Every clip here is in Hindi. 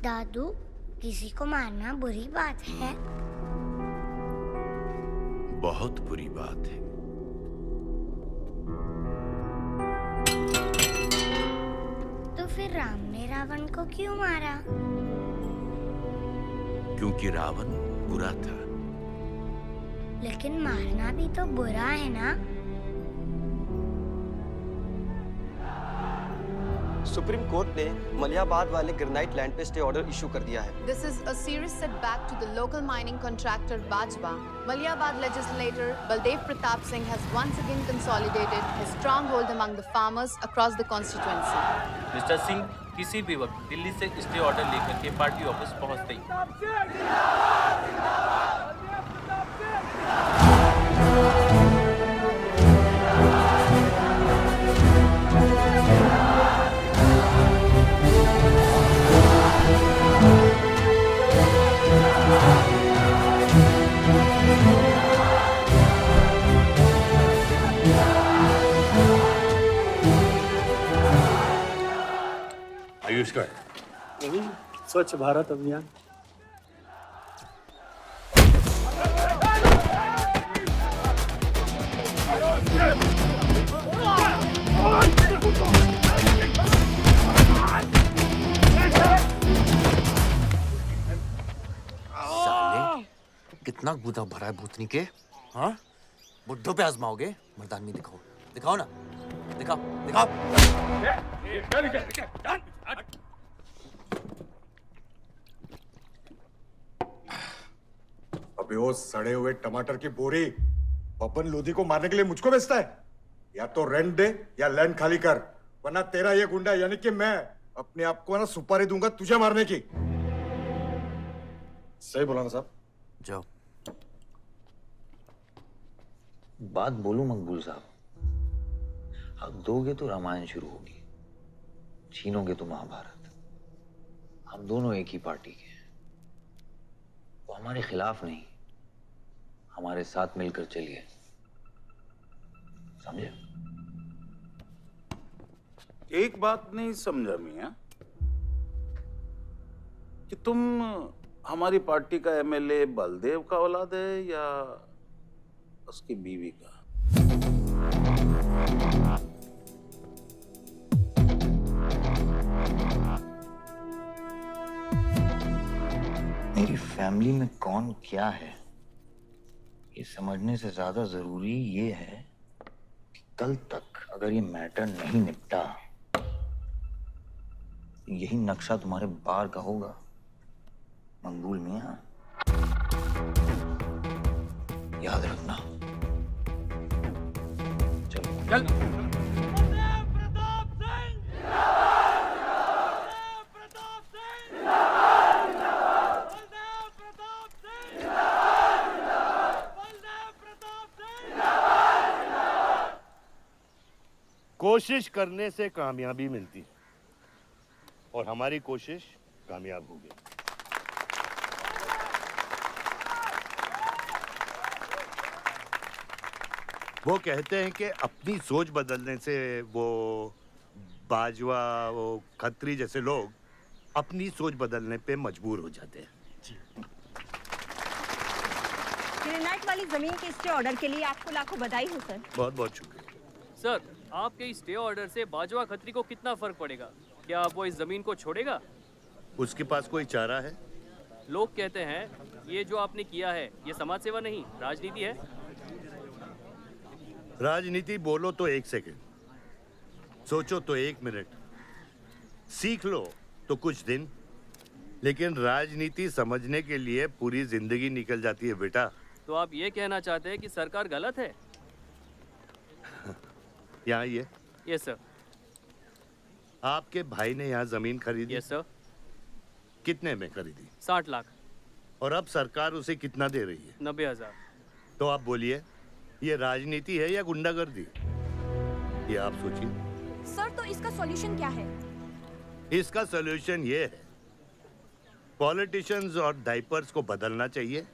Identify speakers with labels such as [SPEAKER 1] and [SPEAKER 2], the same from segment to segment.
[SPEAKER 1] दादू, किसी को मारना बुरी बात है?
[SPEAKER 2] बहुत बुरी बात है।
[SPEAKER 1] तो फिर राम ने रावण को क्यों मारा?
[SPEAKER 2] क्योंकि रावण बुरा था।
[SPEAKER 1] लेकिन मारना भी तो बुरा है ना?
[SPEAKER 3] सुप्रीम कोर्ट ने मलियाबाद वाले ग्रेनाइट लैंड पे स्टे ऑर्डर इशू कर दिया है।
[SPEAKER 4] This is a serious setback to the local mining contractor Bajwa. Maliabad legislator Baldev Pratap Singh has once again consolidated his stronghold among the farmers across the constituency.
[SPEAKER 5] Mister Singh किसी भी वक्त दिल्ली से स्टे ऑर्डर लेकर के पार्टी ऑफिस पहुंचते ही
[SPEAKER 2] आयुष्कर,
[SPEAKER 6] स्वच्छ भारत अभियान।
[SPEAKER 7] साले, कितना गुदा भरा है भूतनी के। हाँ, बुड्ढों पे आजमाओगे? मर्दानगी दिखाओ, दिखाओ ना, दिखाओ, दिखाओ।
[SPEAKER 8] अबे वो सड़े हुए टमाटर की बोरी पवन लोधी को मारने के लिए मुझको बेचता है? या तो रेंट दे या लैंड खाली कर, वरना तेरा ये गुंडा यानी कि मैं अपने आप को ना सुपारी दूंगा तुझे मारने की। सही बोला ना साहब?
[SPEAKER 7] जाओ।
[SPEAKER 9] बात बोलूं मकबूल साहब, हक दोगे तो रामायण शुरू होगी, छीनोगे तो महाभारत। हम दोनों एक ही पार्टी के हैं, वो हमारे खिलाफ नहीं, हमारे साथ मिलकर चलिए, समझे?
[SPEAKER 2] एक बात नहीं समझा मियां कि तुम हमारी पार्टी का एमएलए बलदेव का औलाद है या उसकी बीवी का?
[SPEAKER 9] मेरी फैमिली में कौन क्या है ये समझने से ज्यादा जरूरी ये है कि कल तक अगर ये मैटर नहीं निपटा, यही नक्शा तुम्हारे बार का होगा मकबूल मियां, याद रखना। चल
[SPEAKER 10] कोशिश करने से कामयाबी मिलती है और हमारी कोशिश कामयाब होगी। वो कहते हैं कि अपनी सोच बदलने से वो बाजवा, वो खत्री जैसे लोग अपनी सोच बदलने पे मजबूर हो जाते हैं।
[SPEAKER 11] ग्रेनाइट वाली जमीन के स्टे ऑर्डर के लिए आपको लाखों बधाई हो सर।
[SPEAKER 10] बहुत बहुत शुक्रिया
[SPEAKER 5] सर। आपके इस स्टे ऑर्डर से बाजवा खत्री को कितना फर्क पड़ेगा? क्या वो इस जमीन को छोड़ेगा?
[SPEAKER 10] उसके पास कोई चारा है?
[SPEAKER 5] लोग कहते हैं ये जो आपने किया है ये समाज सेवा नहीं राजनीति है।
[SPEAKER 10] राजनीति बोलो तो 1 सेकंड, सोचो तो 1 मिनट, सीख लो तो कुछ दिन, लेकिन राजनीति समझने के लिए पूरी जिंदगी निकल जाती है बेटा।
[SPEAKER 5] तो आप ये कहना चाहते हैं कि सरकार गलत है?
[SPEAKER 10] यहाँ ये
[SPEAKER 5] यस सर।
[SPEAKER 10] आपके भाई ने यहाँ जमीन खरीदी?
[SPEAKER 5] Yes sir.
[SPEAKER 10] कितने में खरीदी?
[SPEAKER 5] 60 लाख।
[SPEAKER 10] और अब सरकार उसे कितना दे रही है?
[SPEAKER 5] 90,000।
[SPEAKER 10] तो आप बोलिए, ये राजनीति है या गुंडागर्दी? ये आप सोचिए।
[SPEAKER 11] सर तो इसका सॉल्यूशन क्या है?
[SPEAKER 10] इसका सॉल्यूशन ये है, पॉलिटिशियंस और डाइपर्स को बदलना चाहिए,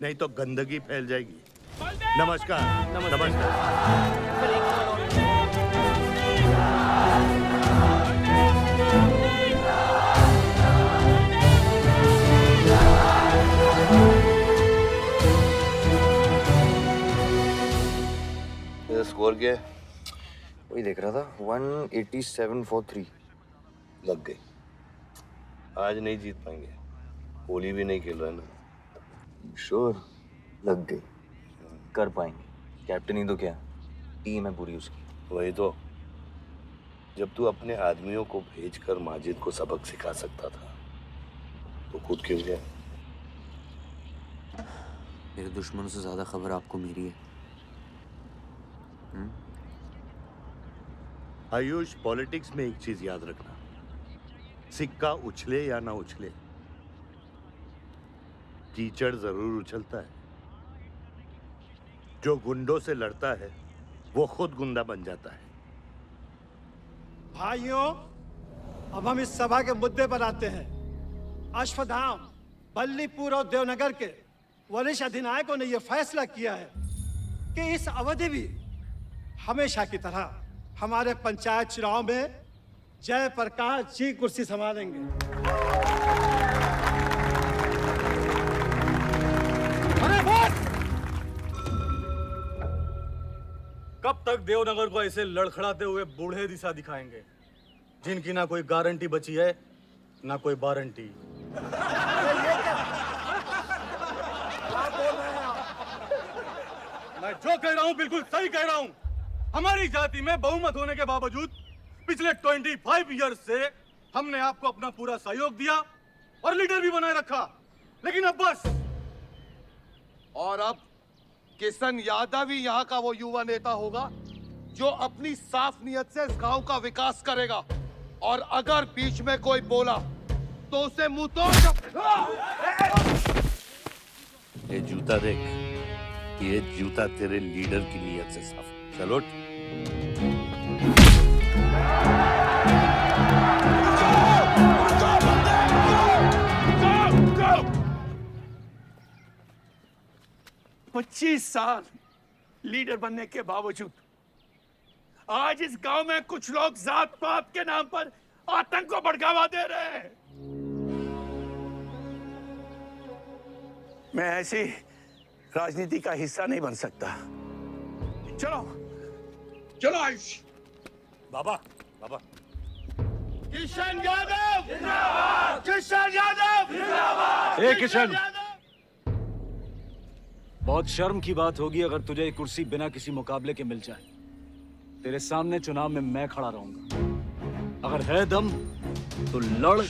[SPEAKER 10] नहीं तो गंदगी फैल जाएगी। नमस्कार। नमस्कार। स्कोर क्या है?
[SPEAKER 3] वही देख रहा था, 187 for 3।
[SPEAKER 10] लग गई। आज नहीं जीत पाएंगे। होली भी नहीं खेल रहे ना।
[SPEAKER 3] श्योर लग गई, कर पाएंगे। कैप्टन ही तो क्या, टीम है पूरी उसकी।
[SPEAKER 10] वही तो, जब तू अपने आदमियों को भेजकर माजिद को सबक सिखा सकता था तो खुद क्यों गया?
[SPEAKER 7] मेरे दुश्मनों से ज्यादा खबर आपको मेरी है।
[SPEAKER 10] आयुष, पॉलिटिक्स में एक चीज याद रखना, सिक्का उछले या ना उछले, कीचड़ जरूर उछलता है। जो गुंडों से लड़ता है वो खुद गुंडा बन जाता है।
[SPEAKER 6] भाइयों, अब हम इस सभा के मुद्दे पर आते हैं। अश्वत्थाम, बल्लीपुर और देवनगर के वरिष्ठ अधिनायकों ने यह फैसला किया है कि इस अवधि भी हमेशा की तरह हमारे पंचायत चुनाव में जयप्रकाश जी कुर्सी संभालेंगे।
[SPEAKER 12] कब तक देवनगर को ऐसे लड़खड़ाते हुए बूढ़े दिशा दिखाएंगे, जिनकी ना कोई गारंटी बची है ना कोई वारंटी? मैं जो कह रहा हूं बिल्कुल सही कह रहा हूं। हमारी जाति में बहुमत होने के बावजूद पिछले 25 ईयर्स से हमने आपको अपना पूरा सहयोग दिया और लीडर भी बनाए रखा, लेकिन अब बस।
[SPEAKER 13] और अब किशन यादव ही यहाँ का वो युवा नेता होगा जो अपनी साफ नियत से इस गांव का विकास करेगा, और अगर बीच में कोई बोला तो उसे मुंह तोड़।
[SPEAKER 10] ये जूता देख, ये जूता तेरे लीडर की नियत से साफ। चलो
[SPEAKER 12] पच्चीस साल लीडर बनने के बावजूद आज इस गांव में कुछ लोग जात पात के नाम पर आतंक को बढ़ावा दे रहे हैं। मैं ऐसी राजनीति का हिस्सा नहीं बन सकता। चलो चलो आयुष।
[SPEAKER 10] बाबा, बाबा।
[SPEAKER 12] किशन यादव जिंदाबाद! किशन यादव जिंदाबाद! ए किशन, बहुत शर्म की बात होगी अगर तुझे ये कुर्सी बिना किसी मुकाबले के मिल जाए। तेरे सामने चुनाव में मैं खड़ा रहूंगा। अगर है दम तो लड़,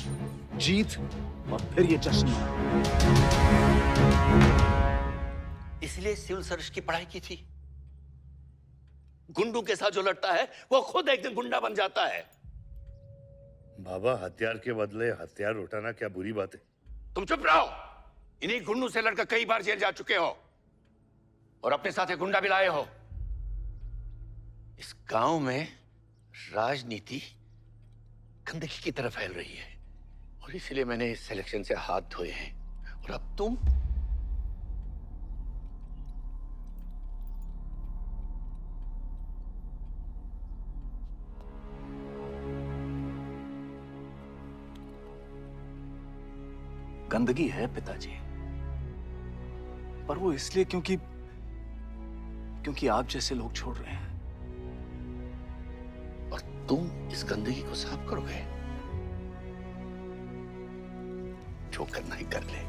[SPEAKER 12] जीत और फिर ये जश्न।
[SPEAKER 14] इसलिए सिविल सर्विस की पढ़ाई की थी। गुंडों के साथ जो लड़ता है वो खुद एक दिन गुंडा बन जाता है।
[SPEAKER 10] बाबा, हथियार के बदले हथियार उठाना क्या बुरी बात है?
[SPEAKER 14] तुम चुप रहो। इन्हीं गुंडों से लड़कर कई बार जेल जा चुके हो और अपने साथ एक गुंडा भी लाए हो। इस गांव में राजनीति गंदगी की तरफ फैल रही है और इसलिए मैंने इस सिलेक्शन से हाथ धोए हैं। और अब तुम
[SPEAKER 12] गंदगी है पिताजी, पर वो इसलिए क्योंकि आप जैसे लोग छोड़ रहे हैं।
[SPEAKER 14] और तुम इस गंदगी को साफ करोगे? जो करना ही कर ले।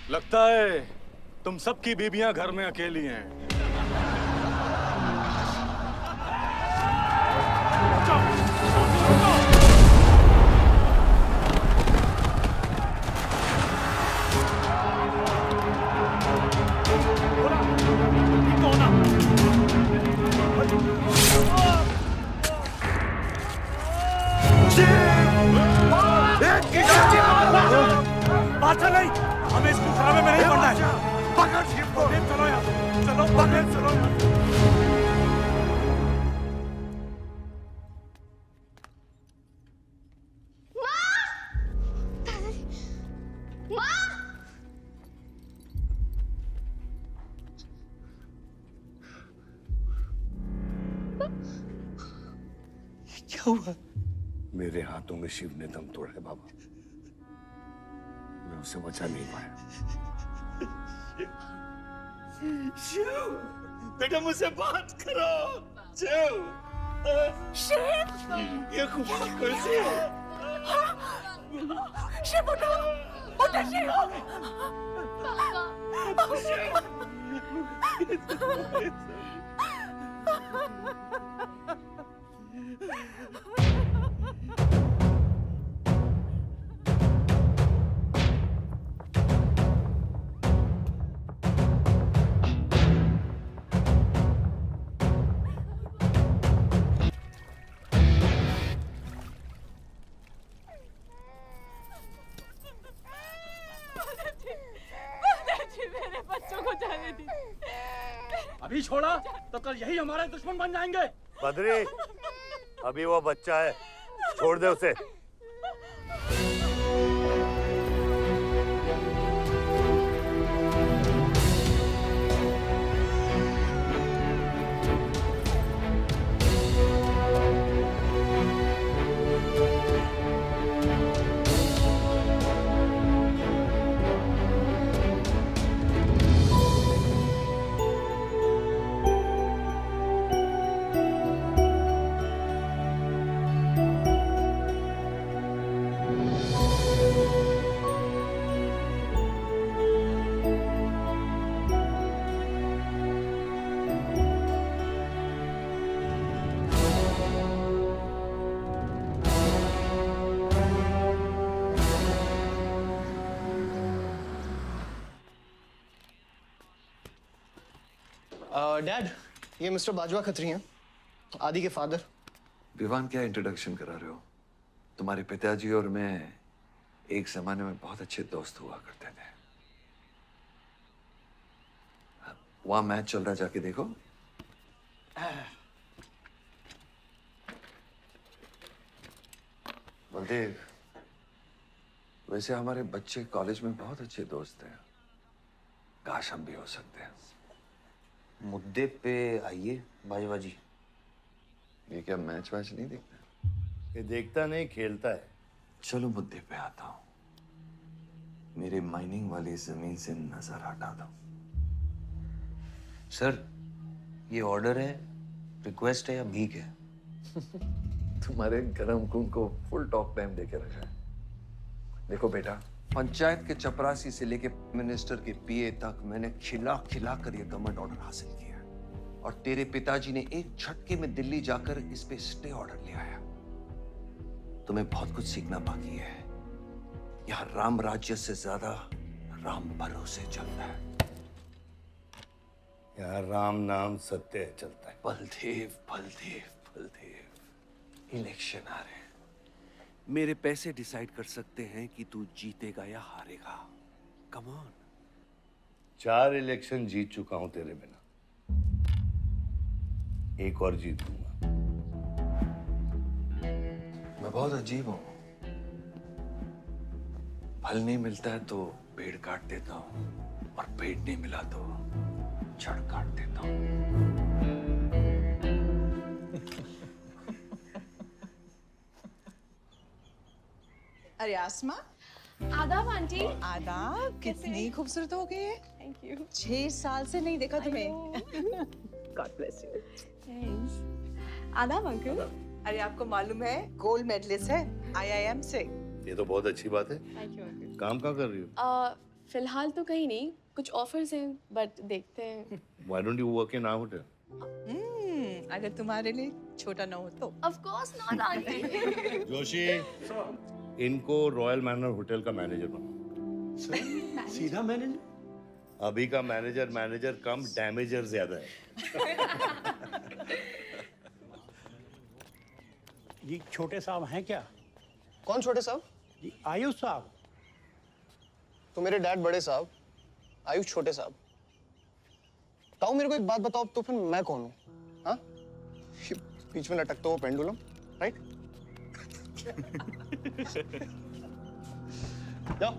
[SPEAKER 12] लगता है तुम सबकी बीबियां घर में अकेली हैं।
[SPEAKER 13] हुआ?
[SPEAKER 10] मेरे हाथों में शिव ने दम तोड़ा है बाबा। मैं उसे बचा नहीं पाया।
[SPEAKER 13] शिव, बेटा मुझसे बात करो। शिव,
[SPEAKER 15] शिव,
[SPEAKER 13] ये खुदा कैसे है?
[SPEAKER 15] शिव उठो, उठो शिव।
[SPEAKER 16] मेरे बच्चों को जाने दी।
[SPEAKER 12] अभी छोड़ा तो कल यही हमारे दुश्मन बन जाएंगे।
[SPEAKER 10] बद्री, अभी वो बच्चा है, छोड़ दे उसे।
[SPEAKER 17] डैड, ये मिस्टर बाजवा खत्री हैं, आदि के फादर।
[SPEAKER 9] विवान, क्या इंट्रोडक्शन करा रहे हो? तुम्हारे पिताजी और मैं एक जमाने में बहुत अच्छे दोस्त हुआ करते थे। वहां मैच चल रहा, जाके देखो। बलदेव, वैसे हमारे बच्चे कॉलेज में बहुत अच्छे दोस्त हैं। काश हम भी हो सकते हैं।
[SPEAKER 3] मुद्दे पे आइए बाजवा जी।
[SPEAKER 9] ये क्या मैच वैच नहीं देखता?
[SPEAKER 10] ये देखता नहीं, खेलता है।
[SPEAKER 9] चलो मुद्दे पे आता हूँ। मेरे माइनिंग वाली जमीन से नजर हटा दो।
[SPEAKER 3] सर, ये ऑर्डर है, रिक्वेस्ट है या भीख है?
[SPEAKER 9] तुम्हारे गरम खून को फुल टॉक टाइम देके रखा है। देखो बेटा, पंचायत के चपरासी से लेके मिनिस्टर के पीए तक मैंने खिला खिला कर ये गवर्नमेंट ऑर्डर हासिल किया, और तेरे पिताजी ने एक झटके में दिल्ली जाकर इस पे स्टे ऑर्डर ले आया। तुम्हें बहुत कुछ सीखना बाकी है। यहाँ राम राज्य से ज्यादा राम भरोसे चलता है।
[SPEAKER 10] यहाँ राम नाम सत्य चलता है।
[SPEAKER 9] बलदेव, बलदेव, बलदेव, इलेक्शन आ रहे हैं। मेरे पैसे डिसाइड कर सकते हैं कि तू जीतेगा या हारेगा। Come on.
[SPEAKER 10] 4 इलेक्शन जीत चुका हूं तेरे बिना, एक और जीत लूंगा।
[SPEAKER 9] मैं बहुत अजीब हूं। फल नहीं मिलता है तो पेड़ काट देता हूं, और पेड़ नहीं मिला तो जड़ काट देता हूं।
[SPEAKER 18] अरे आसमा,
[SPEAKER 16] आदाब आंटी।
[SPEAKER 18] आदाब, कितनी खूबसूरत हो गई है।
[SPEAKER 16] Thank you.
[SPEAKER 18] 6 साल से नहीं देखा तुम्हें। God bless you.
[SPEAKER 16] थैंक्स। आदाब अंकल।
[SPEAKER 18] अरे आपको मालूम है गोल्ड मेडलिस्ट है IIM से।
[SPEAKER 10] ये तो बहुत अच्छी बात है।
[SPEAKER 16] Thank you uncle.
[SPEAKER 10] काम क्या कर रही हो?
[SPEAKER 16] फिलहाल तो कहीं नहीं, कुछ ऑफर्स हैं, बट देखते हैं।
[SPEAKER 10] Why don't you work in our hotel?
[SPEAKER 18] अगर तुम्हारे लिए छोटा ना हो तो।
[SPEAKER 16] Of course not aunty.
[SPEAKER 10] Joshi, इनको रॉयल मैनर होटल का मैनेजर बना।
[SPEAKER 6] सीधा मैनेजर?
[SPEAKER 10] अभी का मैनेजर कम, डैमेजर ज्यादा है।
[SPEAKER 6] जी छोटे साहब हैं क्या?
[SPEAKER 17] कौन छोटे साहब?
[SPEAKER 6] जी आयुष साहब।
[SPEAKER 17] तो मेरे डैड बड़े साहब, आयुष छोटे साहब। ताऊ मेरे को एक बात बताओ, तो फिर मैं कौन हूँ? हाँ? बीच में लटकता हुआ पेंडुलम, राइट? जाओ।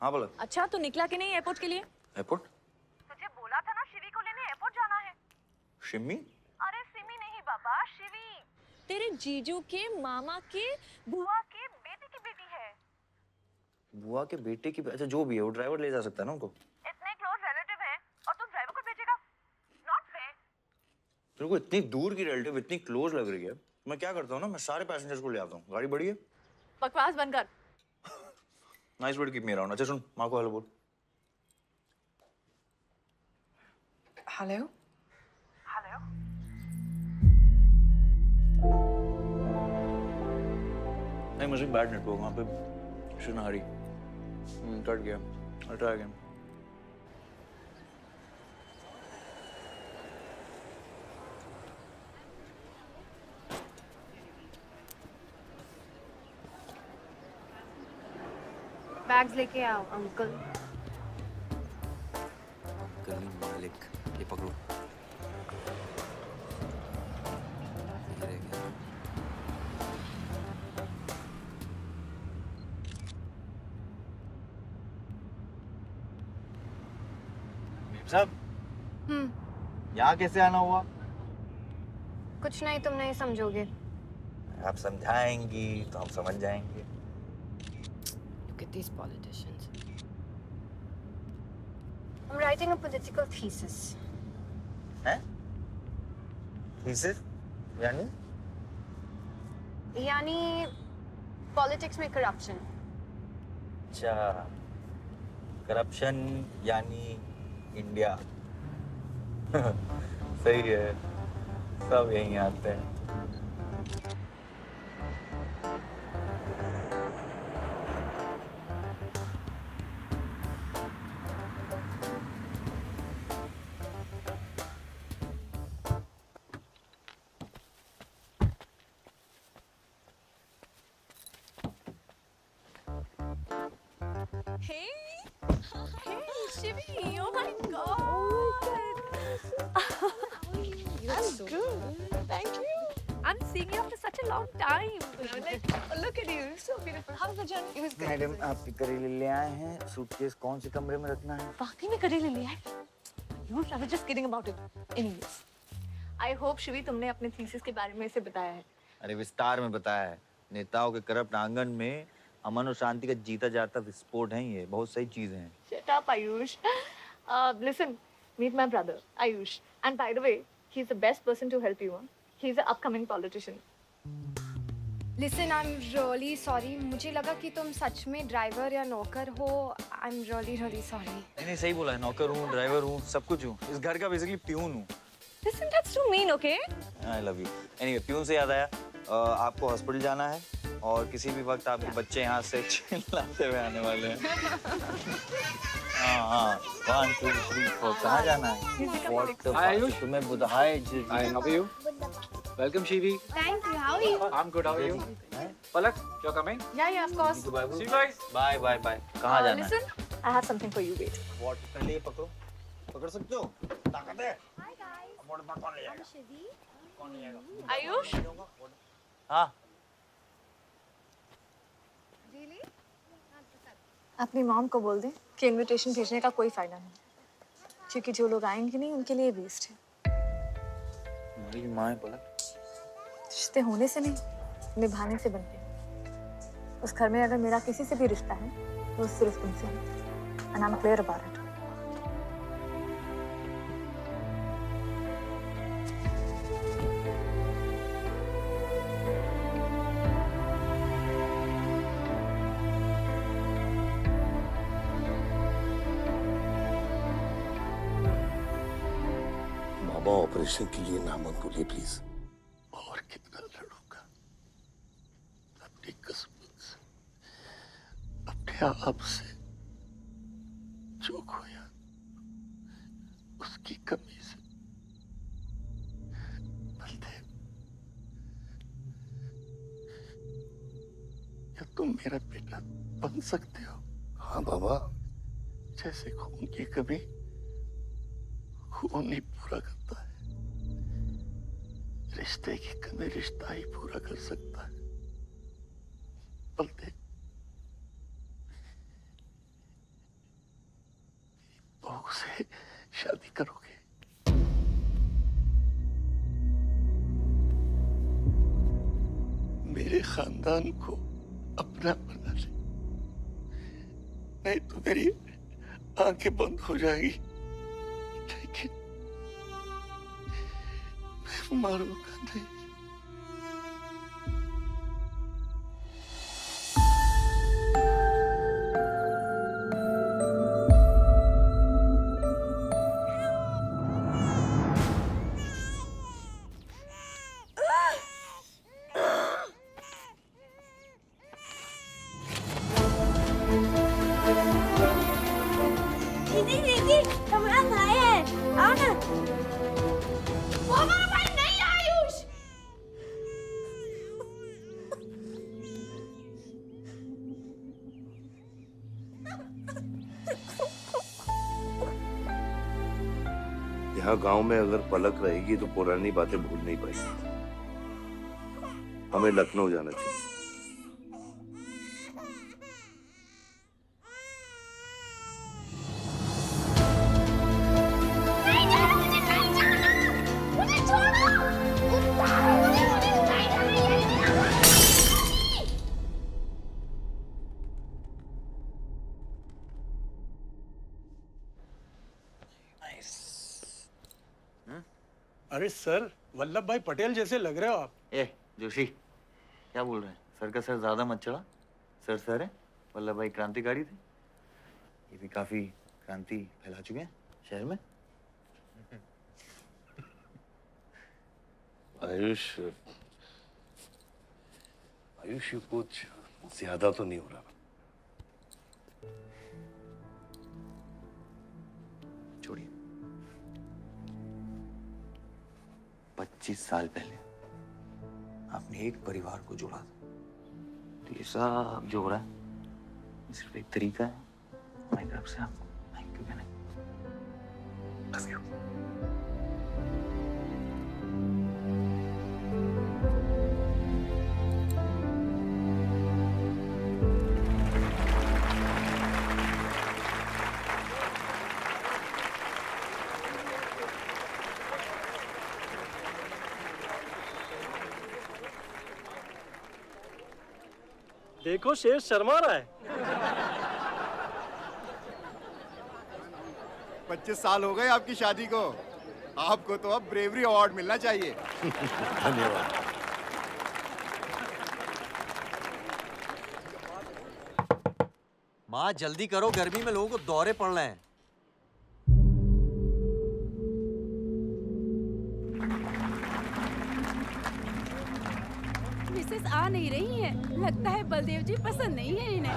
[SPEAKER 3] हाँ बोला।
[SPEAKER 11] अच्छा, तो निकला कि नहीं एयरपोर्ट के लिए?
[SPEAKER 3] एयरपोर्ट?
[SPEAKER 11] तुझे बोला था ना शिवी को लेने एयरपोर्ट
[SPEAKER 3] शिमी?
[SPEAKER 15] अरे सिमी नहीं बाबा, शिवी। तेरे जीजू के मामा के बुआ के बेटे की बेटी है।
[SPEAKER 3] बुआ के बेटे की? अच्छा जो भी है, वो ड्राइवर ले जा सकता है ना उनको?
[SPEAKER 15] इतने क्लोज रिलेटिव हैं और तुम ड्राइवर को भेजेगा? Not fair.
[SPEAKER 3] तेरे को इतनी दूर की रिलेटिव इतनी क्लोज लग रही है, मैं क्या करता हूँ ना, मैं सारे पैसेंजर्स को ले आता हूँ। गाड़ी बड़ी है।
[SPEAKER 15] बकवास बंद कर।
[SPEAKER 3] Nice word, keep me around. अच्छा सुन, माँ को हेलो बोल।
[SPEAKER 16] हेलो।
[SPEAKER 15] हेलो।
[SPEAKER 3] नहीं, मुझे बैड नेटवर्क वहाँ पे। शुनारी कट गया। I'll try again.
[SPEAKER 4] बैग्स लेके आओ अंकल।
[SPEAKER 3] गली मालिक, ये पकड़ो। ये रह गया।
[SPEAKER 4] सब
[SPEAKER 3] यहाँ कैसे आना हुआ?
[SPEAKER 4] कुछ नहीं, तुम नहीं समझोगे।
[SPEAKER 3] आप समझाएंगी तो हम समझ जाएंगे।
[SPEAKER 4] Look at these politicians. I'm writing a political thesis.
[SPEAKER 3] हैं? Thesis? यानी?
[SPEAKER 4] यानी पॉलिटिक्स में करप्शन।
[SPEAKER 3] अच्छा, करप्शन यानी इंडिया। सही है, सब यहीं आते हैं।
[SPEAKER 15] Hey, Shivi, oh my God. I'm good. Thank you. I'm seeing you after such a long time. Like, look at you, so beautiful. How was the journey? It was good.
[SPEAKER 3] Madam, आप करेले ले आए हैं। सूटकेस कौन से कमरे में रखना है?
[SPEAKER 15] वाकई में करेले ले आए? I was just kidding about it. Anyways, I hope Shivi तुमने अपने थीसिस के बारे में इसे बताया है।
[SPEAKER 3] अरे विस्तार में बताया है। नेताओं के करप्ट आंगन में अमन और शांति का जीता जाता विस्फोट है ये। बहुत सही चीजें हैं।
[SPEAKER 15] Shut up, Ayush. Listen, meet my brother, Ayush. And by the way, he's the best person to help you. Huh? He's an upcoming politician.
[SPEAKER 4] Listen, I'm really sorry. मुझे लगा कि तुम सच में ड्राइवर या नौकर हो। I'm really sorry.
[SPEAKER 3] नहीं सही बोला है। नौकर हूँ, ड्राइवर हूँ, सब कुछ हूँ। इस घर का बेसिकली प्यून हूँ।
[SPEAKER 15] Listen, that's too mean, okay?
[SPEAKER 3] I love you. Anyway, peon से याद आया, आपको हॉस्पिटल जाना है और किसी भी वक्त आपके बच्चे यहाँ से चिल्लाते हुए आने वाले हैं। हाँ, 1 2 3 4 कहाँ जाना है?
[SPEAKER 12] Hi Ayush.
[SPEAKER 3] तुम्हें बुधाए जी।
[SPEAKER 12] Hi, how are you? Welcome, Shivi.
[SPEAKER 4] Thank you. How are you?
[SPEAKER 12] I'm good. How are you? Palak, you're coming?
[SPEAKER 4] Yeah, of course.
[SPEAKER 12] See you guys.
[SPEAKER 3] Bye. कहाँ जाना है?
[SPEAKER 15] Listen, I have something for you. Wait.
[SPEAKER 3] What? पहले ये पकड़ो। पकड़ सकते हो? ताकत है?
[SPEAKER 1] Hi guys.
[SPEAKER 3] कौन ले जाएगा?
[SPEAKER 1] I'm Shivi.
[SPEAKER 3] कौन ले जाएगा?
[SPEAKER 15] Ayush?
[SPEAKER 3] हाँ।
[SPEAKER 1] Really?
[SPEAKER 15] अपनी मॉम को बोल दे कि इनविटेशन भेजने का कोई फायदा नहीं, क्योंकि जो लोग आएंगे नहीं उनके लिए वेस्ट है।
[SPEAKER 3] हमारी माँ है पलक।
[SPEAKER 15] रिश्ते होने से नहीं, निभाने से बनते हैं। उस घर में अगर मेरा किसी से भी रिश्ता है तो सिर्फ तुमसे है। And I'm clear about it.
[SPEAKER 13] Operation के लिए ना मत बोलिए प्लीज। और कितना लड़ूंगा अपनी किस्मत से, अपने आप से। जो खोया उसकी कमी से। बलदेव, क्या तुम मेरा बेटा बन सकते हो? हाँ बाबा। जैसे खून की कमी खून ही पूरा करता है, रिश्ते की कमी रिश्ता ही पूरा कर सकता है। बलदेव, बहू से शादी करोगे?
[SPEAKER 14] खानदान को अपना बना ले, नहीं तो मेरी आंखें बंद हो जाएगी, लेकिन मैं मारूंगा नहीं।
[SPEAKER 1] दीदी दीदी हमारा भाई है, आओ ना। वो हमारा भाई नहीं है आयुष।
[SPEAKER 10] यहाँ गांव में अगर पलक रहेगी तो पुरानी बातें भूल नहीं पाएगी। हमें लखनऊ जाना चाहिए।
[SPEAKER 1] नहीं जाना, मुझे नहीं जाना, मुझे छोड़ो।
[SPEAKER 6] अरे सर, वल्लभ भाई पटेल जैसे लग रहे हो आप।
[SPEAKER 3] ए जोशी, क्या बोल रहे हैं? सर का सर ज्यादा मत चढ़ा। सर सर है, वल्लभ भाई क्रांतिकारी थे। ये भी काफी क्रांति फैला चुके हैं शहर में।
[SPEAKER 10] आयुष, आयुष ये कुछ ज्यादा तो नहीं हो रहा?
[SPEAKER 3] छोड़िए। 25 साल पहले आपने एक परिवार को जोड़ा था, तो ये सब जो हो रहा है ये सिर्फ एक तरीका है हमारी तरफ से आपको थैंक यू कहने का। Love you.
[SPEAKER 6] देखो शेर शर्मा रहा है।
[SPEAKER 17] 25 साल हो गए आपकी शादी को। आपको तो अब ब्रेवरी अवार्ड मिलना चाहिए।
[SPEAKER 10] धन्यवाद।
[SPEAKER 7] माँ जल्दी करो, गर्मी में लोगों को दौरे पड़ रहे हैं।
[SPEAKER 16] मिसेस आ नहीं रही है, लगता है बलदेव जी पसंद नहीं है इन्हें।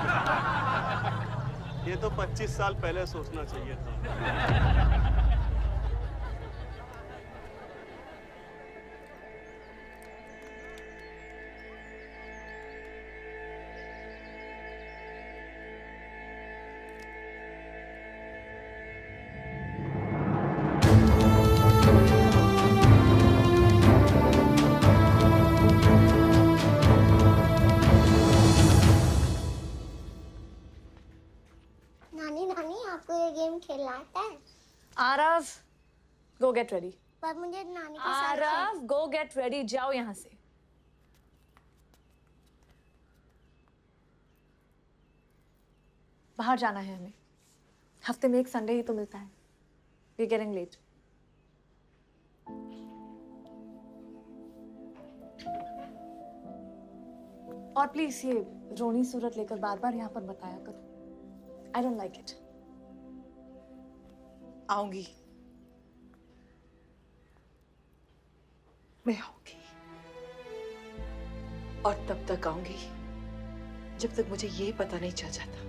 [SPEAKER 6] ये तो 25 साल पहले सोचना चाहिए था।
[SPEAKER 1] नानी नानी आपको ये गेम खेलना आता है?
[SPEAKER 15] आरव, गो गेट रेडी।
[SPEAKER 1] पर मुझे नानी के साथ
[SPEAKER 15] आरव, गो गेट रेडी, जाओ यहाँ से। बाहर जाना है हमें। हफ्ते में एक संडे ही तो मिलता है। We are getting late. और प्लीज ये रोनी सूरत लेकर बार बार यहाँ पर बताया करो। I don't like it.
[SPEAKER 18] आऊंगी, मैं आऊंगी, और तब तक आऊंगी जब तक मुझे ये पता नहीं चल जाता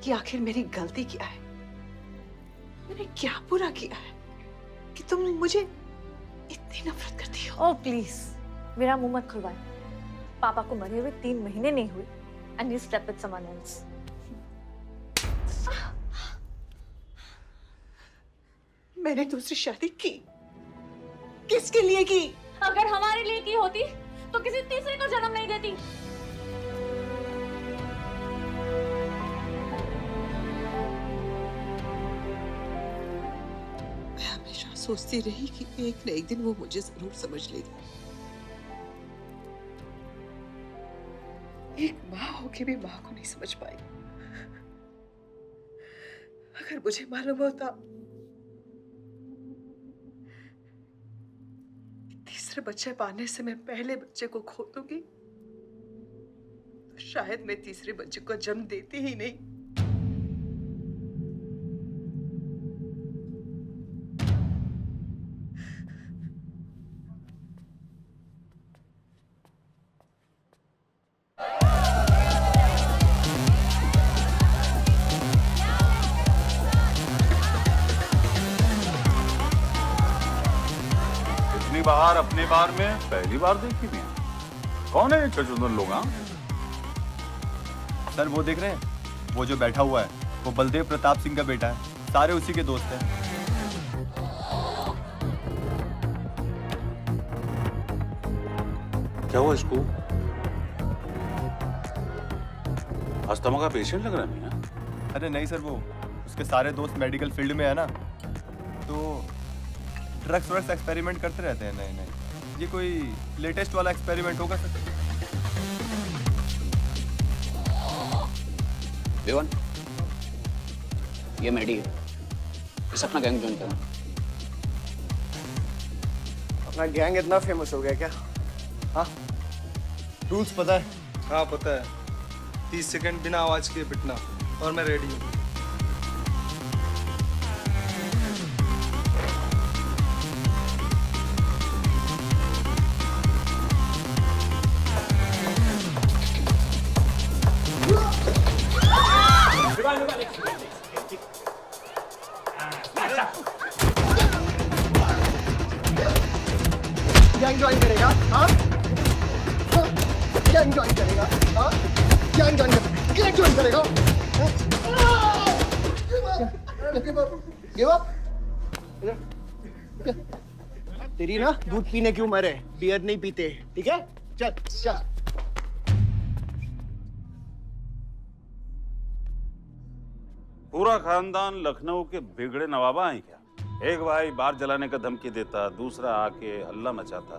[SPEAKER 18] कि आखिर मेरी गलती क्या है। मैंने क्या बुरा किया है कि तुम मुझे इतनी नफरत करती हो?
[SPEAKER 15] ओह प्लीज, मेरा मुंह मत खुलवाए। पापा को मरे हुए 3 महीने नहीं हुए and you slept with someone else.
[SPEAKER 18] मैंने दूसरी शादी की, किसके लिए की?
[SPEAKER 15] अगर हमारे लिए की होती तो किसी तीसरे को जन्म नहीं देती।
[SPEAKER 18] मैं हमेशा सोचती रही कि एक न एक दिन वो मुझे जरूर समझ लेगी, की भी माँ को नहीं समझ पाई। अगर मुझे मालूम होता तीसरे बच्चे पाने से मैं पहले बच्चे को खो दूंगी तो शायद मैं तीसरे बच्चे को जन्म देती ही नहीं।
[SPEAKER 2] इतनी बाहर अपने बार में पहली बार देखी मैं। कौन है ये चचुंदर लोग? हाँ,
[SPEAKER 19] सर वो देख रहे हैं, वो जो बैठा हुआ है वो बलदेव प्रताप सिंह का बेटा है, सारे उसी के दोस्त हैं।
[SPEAKER 2] क्या हुआ इसको? अस्थमा का पेशेंट लग रहा है मियां।
[SPEAKER 19] अरे नहीं सर, वो उसके सारे दोस्त मेडिकल फील्ड में है ना, तो ड्रग्स व्रग्स एक्सपेरिमेंट करते रहते हैं। नहीं नहीं, ये कोई लेटेस्ट वाला एक्सपेरिमेंट होगा सर।
[SPEAKER 20] विवन, ये मेडी है, इस अपना गैंग ज्वाइन करना।
[SPEAKER 17] अपना गैंग इतना फेमस हो गया क्या? हाँ,
[SPEAKER 21] रूल्स पता है? हाँ पता है। 30 सेकंड बिना आवाज के पिटना, और मैं रेडी हूँ।
[SPEAKER 17] गैंग ज्वाइन करेगा? हाँ, गैंग ज्वाइन करेगा? हाँ, गैंग ज्वाइन करेगा? Give up? तेरी ना दूध पीने की उम्र है, बियर नहीं पीते, ठीक है? चल चल।
[SPEAKER 2] पूरा खानदान लखनऊ के बिगड़े नवाबा हैं क्या? एक भाई बार जलाने का धमकी देता, दूसरा आके हल्ला मचाता।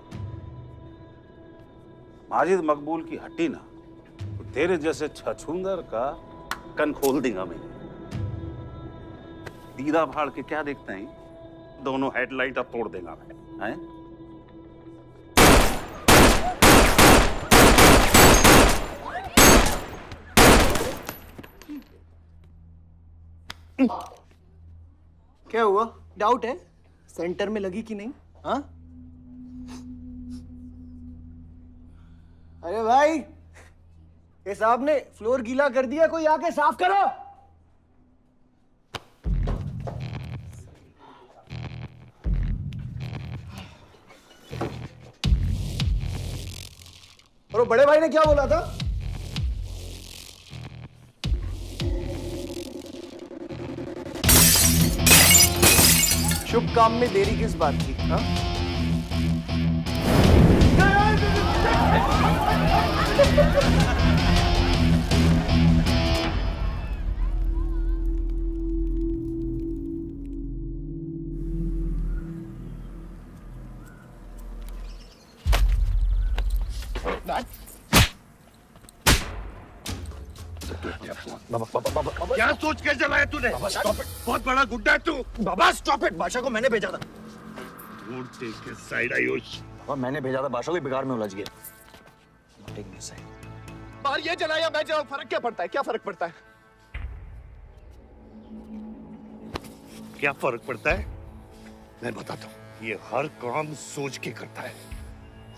[SPEAKER 2] माजिद मकबूल की हट्टी ना, तो तेरे जैसे छछूंदर का कन खोल देगा मैं। दीदा फाड़ के क्या देखते हैं? दोनों हेडलाइट अब तोड़ देगा मैं। हैं?
[SPEAKER 17] क्या हुआ? डाउट है सेंटर में लगी कि नहीं? हाँ, अरे भाई, ये साहब ने फ्लोर गीला कर दिया, कोई आके साफ करो। और वो बड़े भाई ने क्या बोला था? शुभ काम में देरी किस बात की? हाँ?
[SPEAKER 10] क्या सोच के जलाया तूने? बहुत बड़ा गुड्डा है तू।
[SPEAKER 7] बाबा स्टॉप इट, बादशाह को मैंने भेजा था।
[SPEAKER 10] Don't take a side, Ayush.
[SPEAKER 7] बाबा मैंने भेजा था, बादशाह को बेकार में उलझ गया। Not taking a side.
[SPEAKER 17] बाहर ये जलाया मैं जलाऊं, फर्क क्या पड़ता है? क्या फर्क पड़ता है?
[SPEAKER 10] क्या फर्क पड़ता है? मैं बताता हूँ। ये हर काम सोच के करता है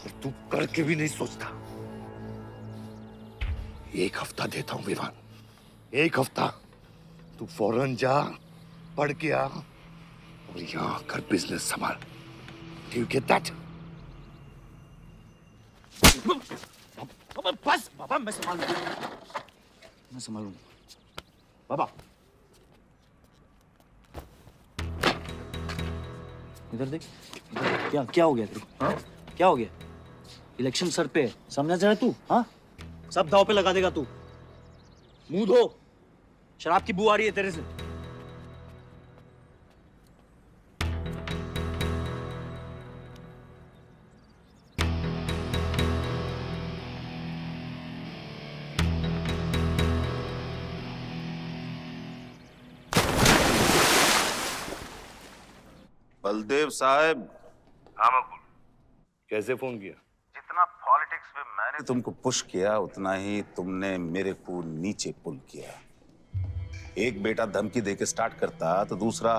[SPEAKER 10] और तू करके भी नहीं सोचता। एक हफ्ता देता हूँ विवान, एक हफ्ता। तू फौरन जा, पढ़ के आ और यहाँ आकर बिजनेस संभाल। Do you get that?
[SPEAKER 7] बस बाबा, मैं संभालूंगा। बाबा इधर देख, क्या क्या हो गया तेरे को? हाँ, क्या हो गया? इलेक्शन सर पे, समझा जाए तू? हाँ, सब दाव पे लगा देगा तू। मुंह धो, शराब की बू आ रही है तेरे से।
[SPEAKER 2] बलदेव साहब।
[SPEAKER 10] हाँ मकबूल, कैसे फोन किया?
[SPEAKER 2] जितना पॉलिटिक्स में मैंने तुमको पुश किया उतना ही तुमने मेरे को नीचे पुल किया। एक बेटा धमकी देके स्टार्ट करता तो दूसरा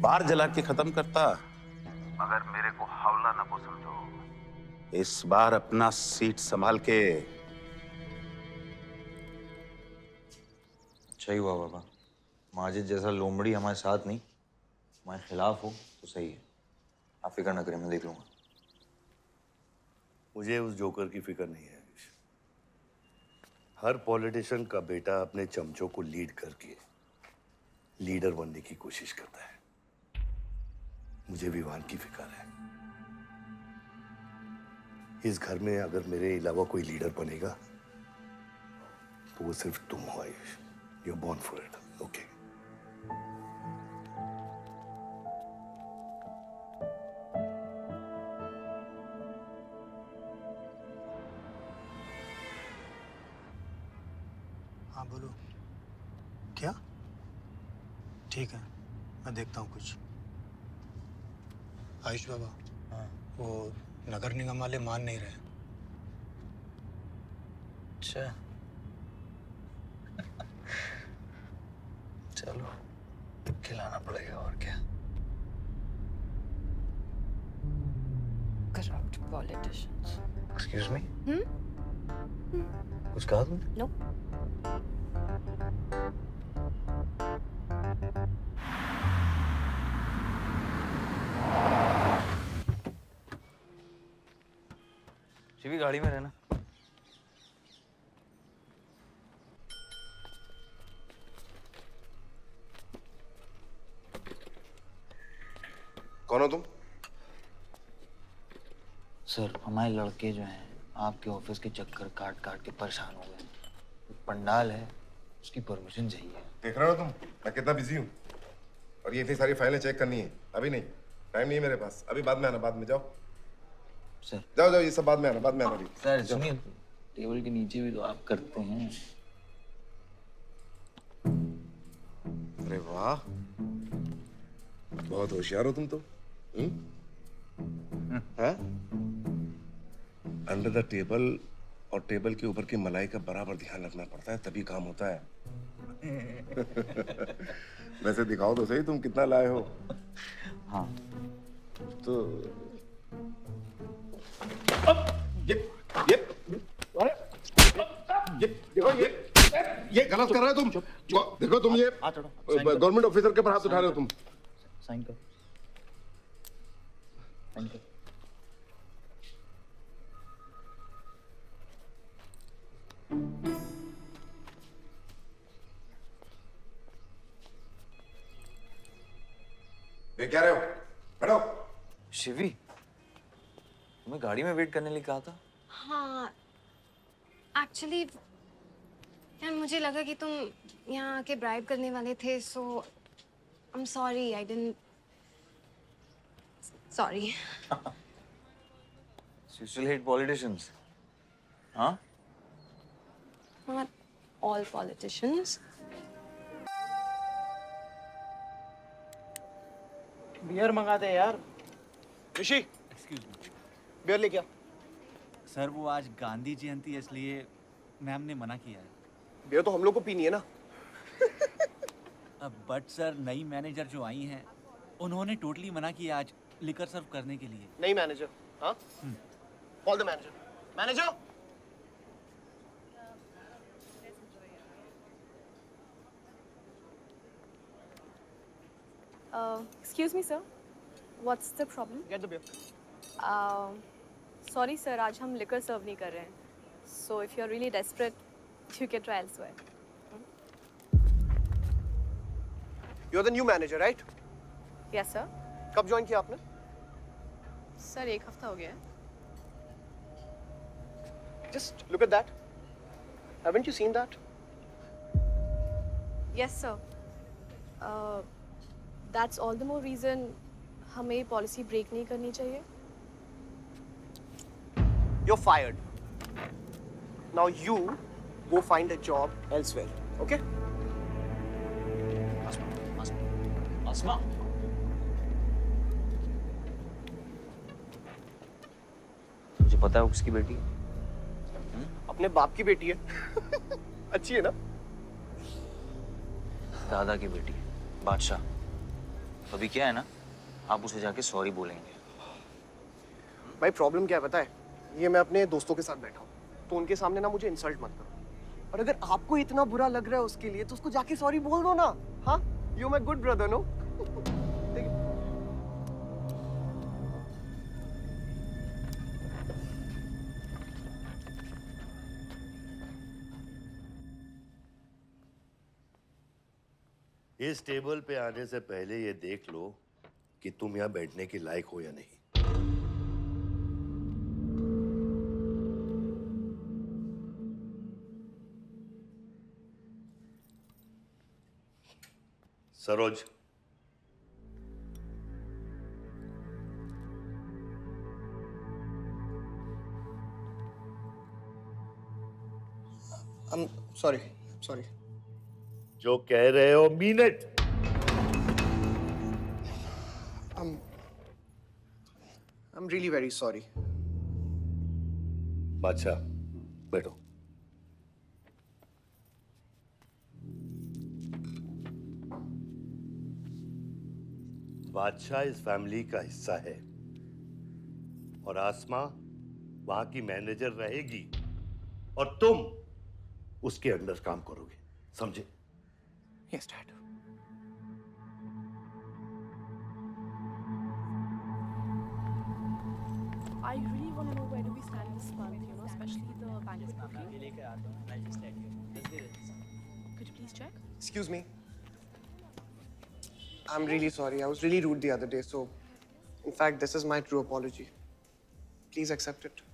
[SPEAKER 2] बार जला के खत्म करता। मगर मेरे को हौला न को समझो। इस बार अपना सीट संभाल के।
[SPEAKER 3] अच्छा ही हुआ बाबा, माजिद जैसा लोमड़ी हमारे साथ नहीं, हमारे खिलाफ हो तो सही है। आप फिक्र ना करें, मैं देख लूंगा।
[SPEAKER 10] मुझे उस जोकर की फिक्र नहीं है। हर पॉलिटिशियन का बेटा अपने चमचों को लीड करके लीडर बनने की कोशिश करता है। मुझे विवान की फिक्र है। इस घर में अगर मेरे अलावा कोई लीडर बनेगा तो वो सिर्फ तुम हो Ayush. You're born for it, okay?
[SPEAKER 6] हाँ बोलो। क्या? ठीक है, मैं देखता हूँ कुछ। आयुष बाबा, हाँ, वो नगर निगम वाले मान नहीं रहे। अच्छा, चलो खिलाना पड़ेगा और क्या।
[SPEAKER 15] Corrupt politicians.
[SPEAKER 3] Excuse me? कुछ कहा तुमने?
[SPEAKER 15] No.
[SPEAKER 3] शिवी गाड़ी में रहना।
[SPEAKER 17] कौन हो तुम?
[SPEAKER 3] सर, हमारे लड़के जो हैं आपके ऑफिस के चक्कर काट काट के परेशान हो गए। पंडाल है, उसकी परमिशन चाहिए।
[SPEAKER 8] देख रहे हो तुम मैं कितना बिजी हूँ, और ये इतनी सारी फाइलें चेक करनी है। अभी नहीं, टाइम नहीं है मेरे पास। अभी बाद में आना, बाद में। जाओ
[SPEAKER 3] सर,
[SPEAKER 8] जाओ जाओ, ये सब बाद में आना, बाद में आना। अभी
[SPEAKER 3] सर सुनिए, टेबल के नीचे भी तो आप करते हैं।
[SPEAKER 8] अरे वाह, बहुत होशियार हो तुम तो। अंडर द टेबल और टेबल के ऊपर की मलाई का बराबर ध्यान रखना पड़ता है, तभी काम होता है। वैसे दिखाओ तो सही तुम कितना लाए हो।
[SPEAKER 3] हाँ
[SPEAKER 8] तो ये गलत कर रहे हो तुम। देखो तुम ये गवर्नमेंट ऑफिसर के ऊपर हाथ उठा रहे हो तुम।
[SPEAKER 3] साइन कर, साइन कर।
[SPEAKER 8] देख क्या रहे हो? बैठो।
[SPEAKER 3] शिवी, तुम्हें गाड़ी में वेट करने के लिए कहा था।
[SPEAKER 16] हाँ, एक्चुअली यार मुझे लगा कि तुम यहाँ आके ब्राइब करने वाले थे, so I am sorry, I didn't, sorry.
[SPEAKER 3] You still hate politicians, huh?
[SPEAKER 16] Not all politicians.
[SPEAKER 7] Beer मंगा दे यार।
[SPEAKER 17] ऋषि,
[SPEAKER 22] एक्सक्यूज मी
[SPEAKER 17] बियर लेके आ।
[SPEAKER 22] सर, वो आज गांधी जयंती है इसलिए मैम ने मना किया है।
[SPEAKER 17] बियर तो हम लोग को पीनी है ना।
[SPEAKER 22] बट सर, नई मैनेजर जो आई हैं उन्होंने टोटली मना किया आज लिकर सर्व करने के लिए।
[SPEAKER 17] नई मैनेजर? हाँ, call the manager. Manager,
[SPEAKER 15] Excuse me, sir. What's the problem?
[SPEAKER 17] get the beer.
[SPEAKER 15] Sorry, sir. आज हम liquor serve नहीं कर रहे हैं. So if you're really desperate, you can try elsewhere.
[SPEAKER 17] You're the new manager, right?
[SPEAKER 15] Yes, sir.
[SPEAKER 17] कब ज्वाइन किया आपने?
[SPEAKER 15] Sir, 1 हफ्ता हो गया है.
[SPEAKER 17] Just look at that. Haven't you seen that?
[SPEAKER 15] Yes, sir. That's all the more reason हमें ये policy break नहीं करनी चाहिए.
[SPEAKER 17] You're fired. Now you go find a job elsewhere, okay?
[SPEAKER 7] Asma.
[SPEAKER 3] तुझे पता है वो किसकी बेटी है?
[SPEAKER 17] अपने बाप की बेटी है। अच्छी है ना?
[SPEAKER 3] दादा की बेटी है, बादशाह। तो अभी क्या है ना, आप उसे जाके सॉरी बोलेंगे।
[SPEAKER 17] भाई प्रॉब्लम क्या है पता है? ये मैं अपने दोस्तों के साथ बैठा हूँ, तो उनके सामने ना मुझे इंसल्ट मत करो। और अगर आपको इतना बुरा लग रहा है उसके लिए, तो उसको जाके सॉरी बोल दो ना। हाँ, you my good brother, no?
[SPEAKER 10] इस टेबल पे आने से पहले ये देख लो कि तुम यहाँ बैठने के लायक हो या नहीं। सरोज,
[SPEAKER 17] सॉरी।
[SPEAKER 10] जो कह रहे हो mean it.
[SPEAKER 17] I'm really very sorry.
[SPEAKER 10] बादशाह, बैठो। बादशाह इस फैमिली का हिस्सा है और आसमा वहां की मैनेजर रहेगी और तुम उसके अंडर काम करोगे, समझे?
[SPEAKER 17] Yes, Dad.
[SPEAKER 5] I really want to know where do we stand this month, you know, especially the bank is booking. Could you please check?
[SPEAKER 17] Excuse me. I'm really sorry. I was really rude the other day, so in fact, this is my true apology. Please accept it.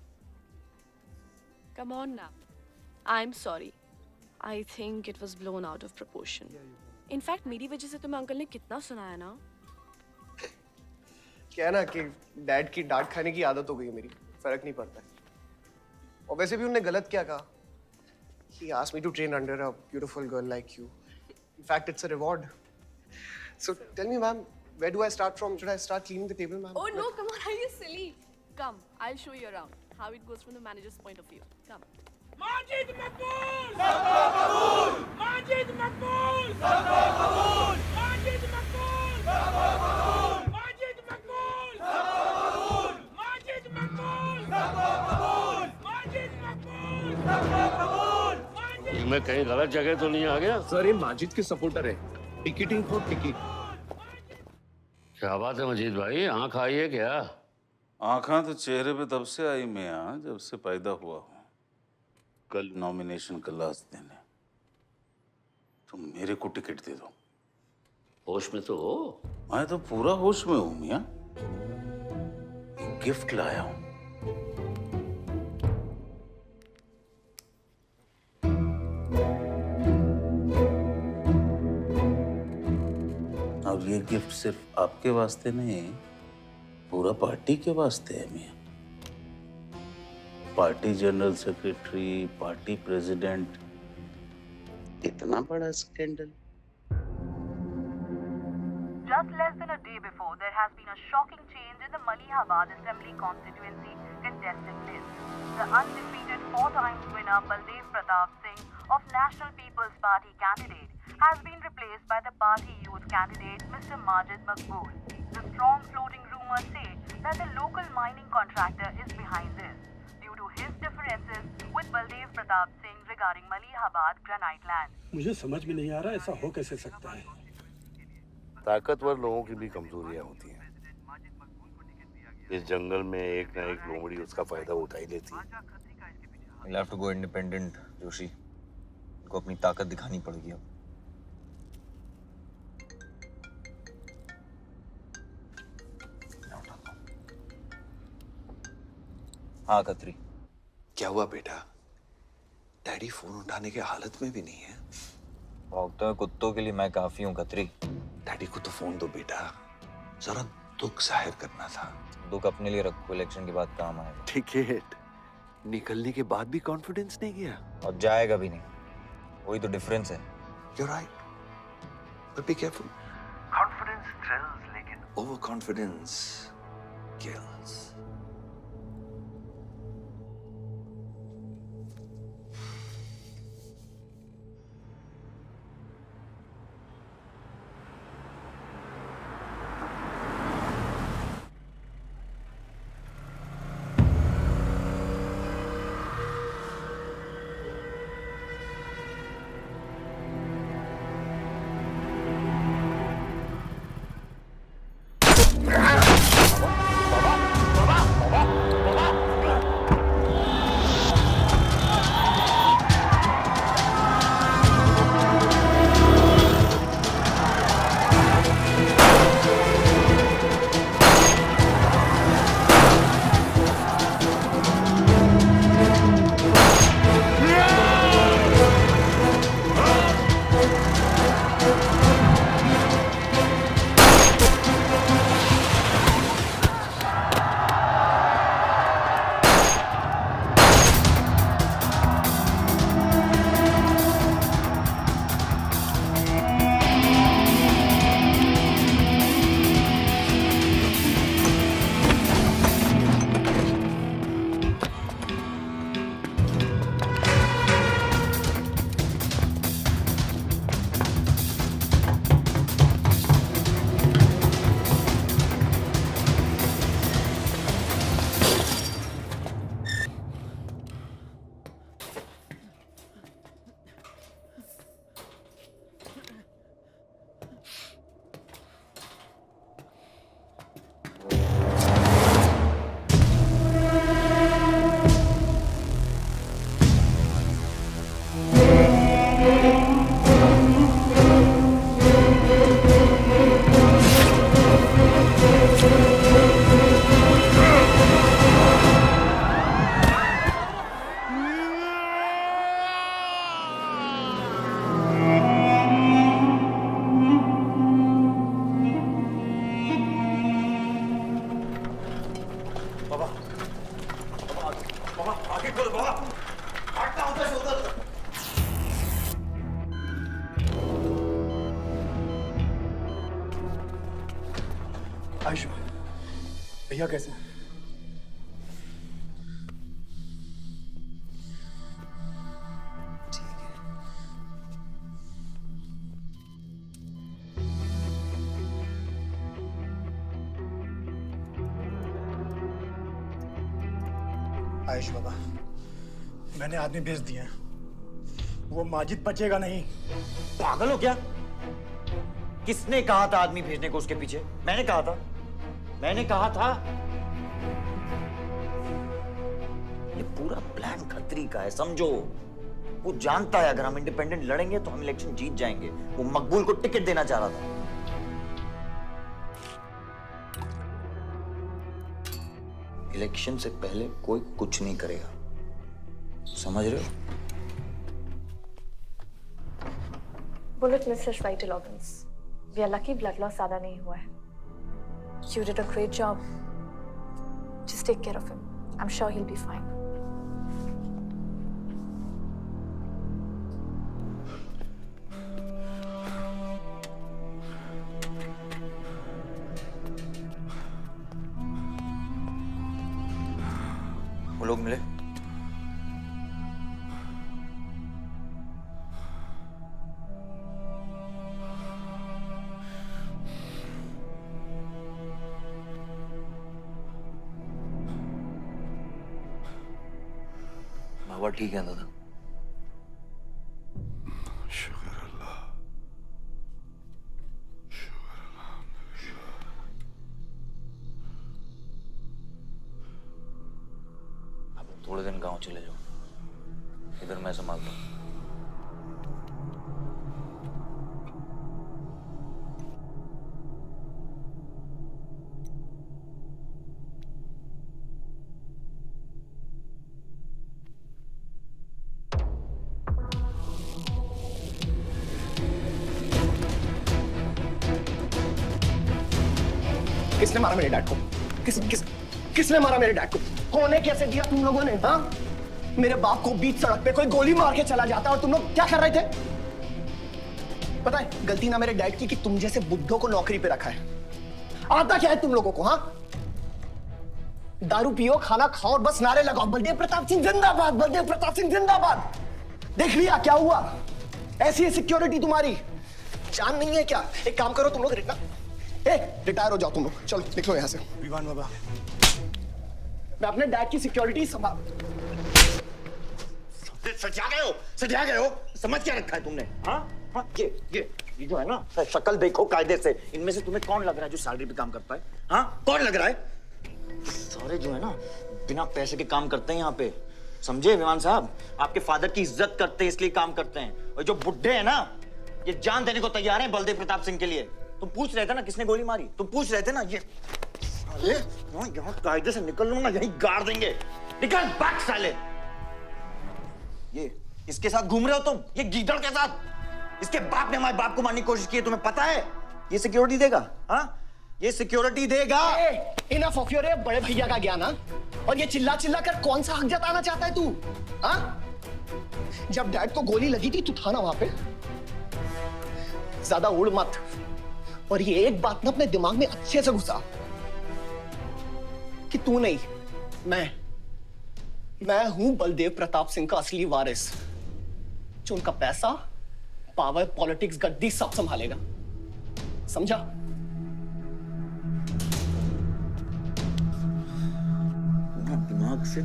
[SPEAKER 5] Come on now. I'm sorry. I think it was blown out of proportion. In fact, मेरी वजह से तुम्हें अंकल ने कितना सुनाया ना?
[SPEAKER 17] क्या है ना कि डैड की डांट खाने की आदत हो गई है मेरी, फर्क नहीं पड़ता है। और वैसे भी उन्होंने गलत क्या कहा? He asked me to train under a beautiful girl like you. In fact, it's a reward. So tell me, ma'am, where do I start from? Should I start cleaning the table, ma'am?
[SPEAKER 5] Oh no, come on, are you silly? Come, I'll show you around how it goes from the manager's point of view. Come.
[SPEAKER 9] Majid मकबूल! सबका कबूल! माजिद मकबूल! सबका कबूल! माजिद मकबूल! सबका कबूल! माजिद मकबूल! सबका कबूल! माजिद मकबूल! सबका कबूल! माजिद मकबूल! सबका कबूल!
[SPEAKER 14] मैं कहीं गलत जगह तो नहीं आ गया?
[SPEAKER 23] सर ये माजिद के सपोर्टर है, टिकटिंग फॉर टिकट।
[SPEAKER 14] क्या बात है मजीद भाई, आंख आई है क्या?
[SPEAKER 2] आंखा तो चेहरे पे तब से आई मियां जब से पैदा हुआ हूं। कल नॉमिनेशन का लास्ट दिन है, तो मेरे को टिकट दे दो।
[SPEAKER 14] होश में तो हो?
[SPEAKER 2] मैं तो पूरा होश में हूं मियां। गिफ्ट लाया हूं। अब ये गिफ्ट सिर्फ आपके वास्ते नहीं, पूरा पार्टी के वास्ते है मियां। Party general secretary, party president, इतना बड़ा scandal.
[SPEAKER 24] Just less than a day before, there has been a shocking change in the Malihabad Assembly constituency contestant list. The undefeated four-time winner Baldev Pratap Singh of National People's Party candidate has been replaced by the party youth candidate Mr. Majid Maqbool. The strong floating rumors say that the local mining contractor is behind this due to his differences with Baldev Pratap Singh regarding Malihabad granite land.
[SPEAKER 6] मुझे समझ में नहीं आ रहा ऐसा हो कैसे सकता है।
[SPEAKER 10] ताकतवर लोगों की भी कमजोरियां होती हैं। इस जंगल में एक ना एक लोमड़ी उसका फायदा उठा ही लेती है।
[SPEAKER 3] You'll have to go independent, Joshi. उनको अपनी ताकत दिखानी पड़ेगी अब। हाँ खत्री।
[SPEAKER 25] क्या हुआ बेटा? डैडी फोन उठाने के हालत में भी नहीं है।
[SPEAKER 3] भौंकते हुए कुत्तों के लिए मैं काफी हूँ खत्री।
[SPEAKER 25] डैडी को तो फोन दो बेटा, जरा दुख जाहिर करना था।
[SPEAKER 3] दुख अपने लिए रखो, इलेक्शन के बाद काम आएगा।
[SPEAKER 25] टिकट निकलने के बाद भी कॉन्फिडेंस नहीं गया
[SPEAKER 3] और जाएगा भी नहीं, वही तो डिफरेंस है।
[SPEAKER 25] You're right, but be careful. Confidence thrills, लेकिन overconfidence kills.
[SPEAKER 17] आयुष भैया कैसे हैं? आयुष बाबा, मैंने आदमी भेज दिए हैं। वो माजिद बचेगा नहीं।
[SPEAKER 7] पागल हो क्या? किसने कहा था आदमी भेजने को उसके पीछे? मैंने कहा था। ये पूरा प्लान खतरी का है, समझो। वो जानता है अगर हम इंडिपेंडेंट लड़ेंगे तो हम इलेक्शन जीत जाएंगे। वो मकबूल को टिकट देना चाह रहा था। इलेक्शन से पहले कोई कुछ नहीं करेगा, समझ रहे हो?
[SPEAKER 15] Bullet misses vital organs. We are lucky blood loss ज्यादा नहीं हुआ है। You did a great job. Just take care of him. I'm sure he'll be fine.
[SPEAKER 7] वो लोग मिले? बाबा ठीक है दादा?
[SPEAKER 25] शुक्र अल्लाह,
[SPEAKER 7] अब थोड़े दिन गांव चले जाओ, इधर मैं संभालता हूँ।
[SPEAKER 17] किसने मारा मेरे डैड को? किसने मारा मेरे डैड को? कौन है? कैसे दिया तुम लोगों ने? हाँ, मेरे बाप को बीच सड़क पे कोई गोली मार के चला जाता और तुम लोग क्या कर रहे थे? पता है गलती ना मेरे डैड की कि तुम जैसे बुड्ढों को नौकरी पे रखा है। आता क्या है तुम लोगों को? हाँ, दारू पियो, खाना खाओ और बस नारे लगाओ, बलदेव प्रताप सिंह जिंदाबाद, बलदेव प्रताप सिंह जिंदाबाद। देख लिया क्या हुआ? ऐसी है सिक्योरिटी तुम्हारी। जान नहीं है क्या? एक काम करो तुम लोग, रिटायर हो जाओ तुम लोग, चलो निकलो यहाँ से। विवान बाबा, मैं अपने डैड की सिक्योरिटी संभाल।
[SPEAKER 7] सजा गए हो, समझ क्या रखा है तुमने? हाँ, ये जो है ना, शक्ल देखो कायदे से। इनमें से तुम्हें कौन लग रहा है जो सैलरी पे काम करता है? हाँ, कौन लग रहा है? सारे जो है ना बिना पैसे के काम करते हैं यहाँ पे, समझे विमान साहब? आपके फादर की इज्जत करते हैं इसलिए काम करते हैं। और जो बुड्ढे हैं ना, ये जान देने को तैयार हैं बलदेव प्रताप सिंह के लिए। तुम पूछ रहे थे ना किसने गोली मारी? तुम पूछ रहे थे ना? ये साले यहाँ कायदे से निकल लो ना, यहीं गाड़ देंगे। निकल भाग साले। ये इसके साथ घूम रहे हो तुम, ये गीदड़ के साथ। इसके बाप ने हमारे बाप को मारने की कोशिश की है, तुम्हें पता है? ये सिक्योरिटी देगा? हाँ, ये सिक्योरिटी देगा।
[SPEAKER 17] इनफ ऑफ योर बड़े भैया का ज्ञान। और ये चिल्ला चिल्ला कर कौन सा हक जताना चाहता है तू? हाँ, जब डैड को गोली लगी थी तू था ना वहां पे? ज्यादा उड़ मत। और ये एक बात ना अपने दिमाग में अच्छे से घुसा कि तू नहीं, मैं हूं बलदेव प्रताप सिंह का असली वारिस, जो उनका पैसा, पावर, पॉलिटिक्स, गद्दी सब संभालेगा। समझा?
[SPEAKER 7] दिमाग से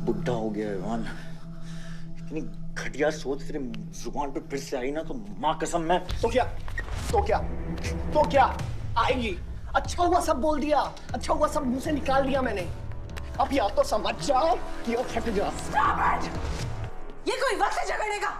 [SPEAKER 7] बुढ़ा हो गया है मान। इतनी घटिया सोच तेरे जुबान पे फिर से आई ना तो माँ कसम मैं
[SPEAKER 17] तो क्या आएगी? अच्छा हुआ सब बोल दिया, अच्छा हुआ सब मुंह से निकाल दिया मैंने। अब या तो समझ जाओ या फट जाओ।
[SPEAKER 18] ये कोई वक्त है झगड़ने का?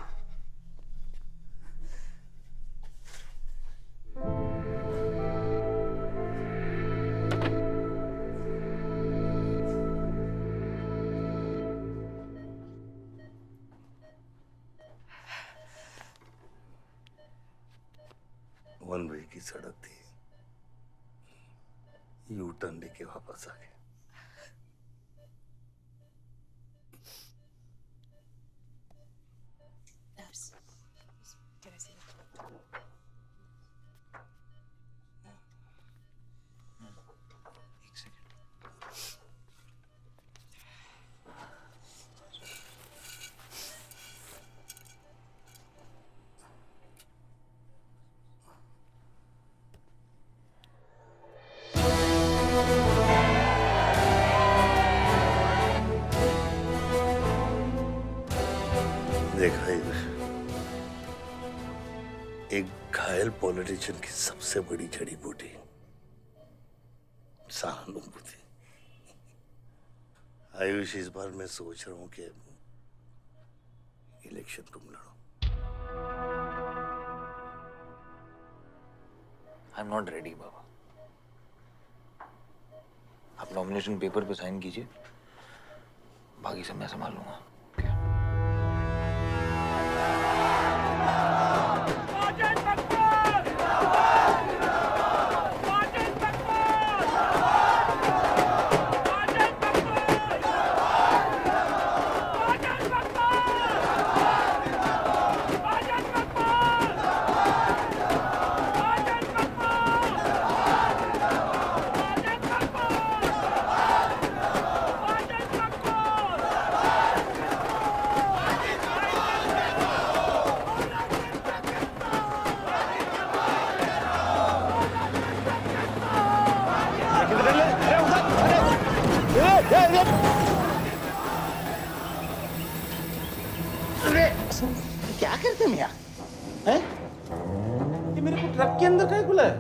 [SPEAKER 25] वन वे की सड़क थी, यू टर्न लेके वापस आ गए।
[SPEAKER 1] एक घायल पॉलिटिशियन की सबसे बड़ी जड़ी बूटी सहानुभूति। आयुष, इस बार मैं सोच रहा हूं कि इलेक्शन तुम लड़ो।
[SPEAKER 3] आई एम नॉट रेडी बाबा। आप नॉमिनेशन पेपर पे साइन कीजिए, बाकी सब मैं संभाल लूंगा।
[SPEAKER 4] क्या करते मियां? हैं? ये मेरे को ट्रक के अंदर क्या खुला है?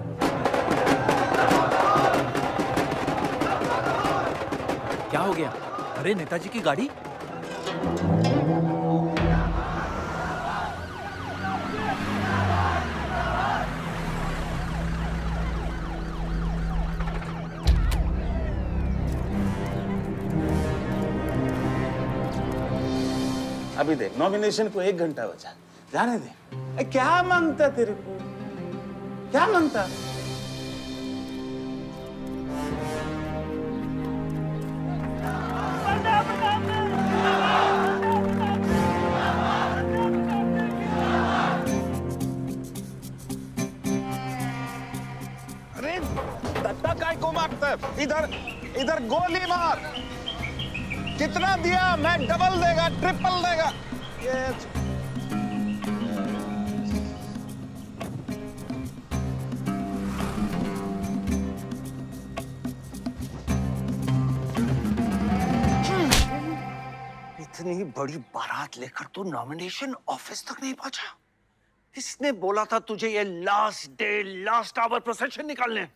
[SPEAKER 22] क्या हो गया? अरे नेताजी की गाड़ी।
[SPEAKER 4] अभी देख, नॉमिनेशन को 1 घंटा बचा, जाने दे। क्या मांगता तेरे को? क्या मांगता?
[SPEAKER 11] अरे धक्का काय को मारता है? इधर इधर गोली मार। कितना दिया? मैं डबल देगा, ट्रिपल देगा। ये
[SPEAKER 4] इतनी बड़ी बारात लेकर तू नॉमिनेशन ऑफिस तक नहीं पहुंचा? इसने बोला था तुझे ये last day last hour procession निकालने।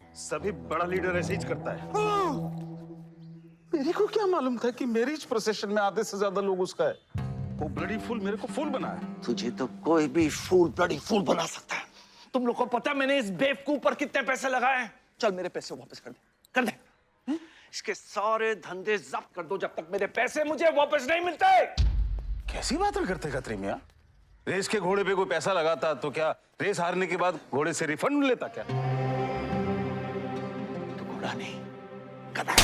[SPEAKER 11] सभी बड़ा लीडर ऐसे ही करता है। मेरे को क्या मालूम था कि मैरिज प्रोसेशन में आधे से ज्यादा लोग उसका है। वो ब्लडी फूल मेरे को फूल बनाया।
[SPEAKER 4] तुझे तो कोई भी फूल ब्लडी फूल बना सकता है। तुम लोग को पता है मैंने इस बेवकूफ पर कितने पैसे लगाए? चल मेरे पैसे वापस कर दे, कर दे। इसके सारे धंधे जब्त कर दो जब तक मेरे पैसे मुझे वापस नहीं मिलते।
[SPEAKER 2] कैसी बातें करते खत्री मियां? रेस के घोड़े पे कोई पैसा लगाता तो क्या रेस हारने के बाद घोड़े से रिफंड लेता क्या?
[SPEAKER 4] तो घोड़ा नहीं, गधा।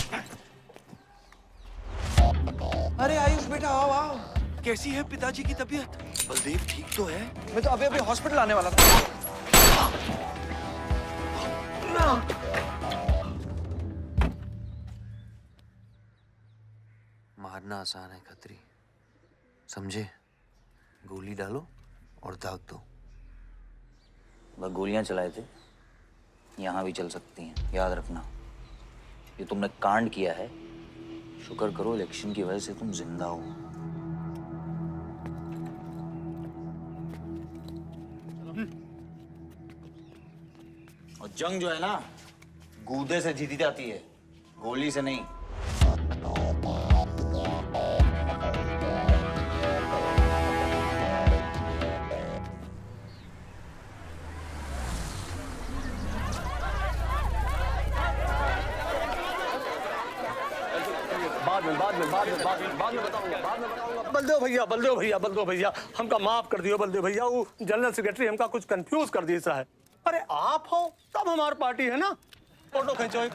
[SPEAKER 12] अरे आयुष बेटा, आओ आओ। कैसी है पिताजी की तबीयत?
[SPEAKER 4] बलदेव ठीक तो है? मैं तो अभी हॉस्पिटल आने वाला था।
[SPEAKER 3] मारना आसान है खत्री, समझे? गोली डालो और दाग दो। वह गोलियां चलाए थे, यहां भी चल सकती हैं, याद रखना। ये तुमने कांड किया है, शुक्र करो इलेक्शन की वजह से तुम जिंदा हो। और जंग जो है ना, गूदे से जीती जाती है, गोली से नहीं।
[SPEAKER 21] बाद में बताऊंगा। बलदेव भैया हमका माफ कर दियो। बलदेव भैया, वो जनरल सेक्रेटरी हमका कुछ कंफ्यूज कर दिया है। अरे आप हो तब हमारी पार्टी है ना। फोटो खींचो एक।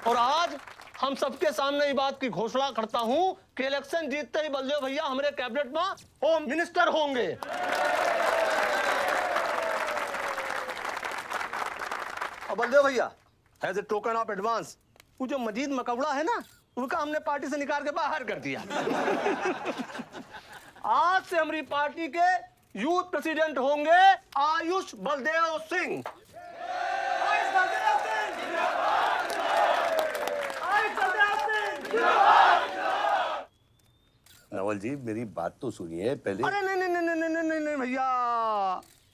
[SPEAKER 21] और आज हम सबके सामने ये बात की घोषणा करता हूं कि इलेक्शन जीतते ही बलदेव भैया हमारे कैबिनेट में होम मिनिस्टर होंगे। और बलदेव भैया, as a token of advance, वो जो मजीद मकबड़ा है ना, उनका हमने पार्टी से निकाल के बाहर कर दिया। आज से हमारी पार्टी के यूथ प्रेसिडेंट होंगे आयुष बलदेव सिंह।
[SPEAKER 14] नवल जी मेरी बात तो सुनिए पहले।
[SPEAKER 21] अरे नहीं नहीं नहीं नहीं नहीं नहीं भैया,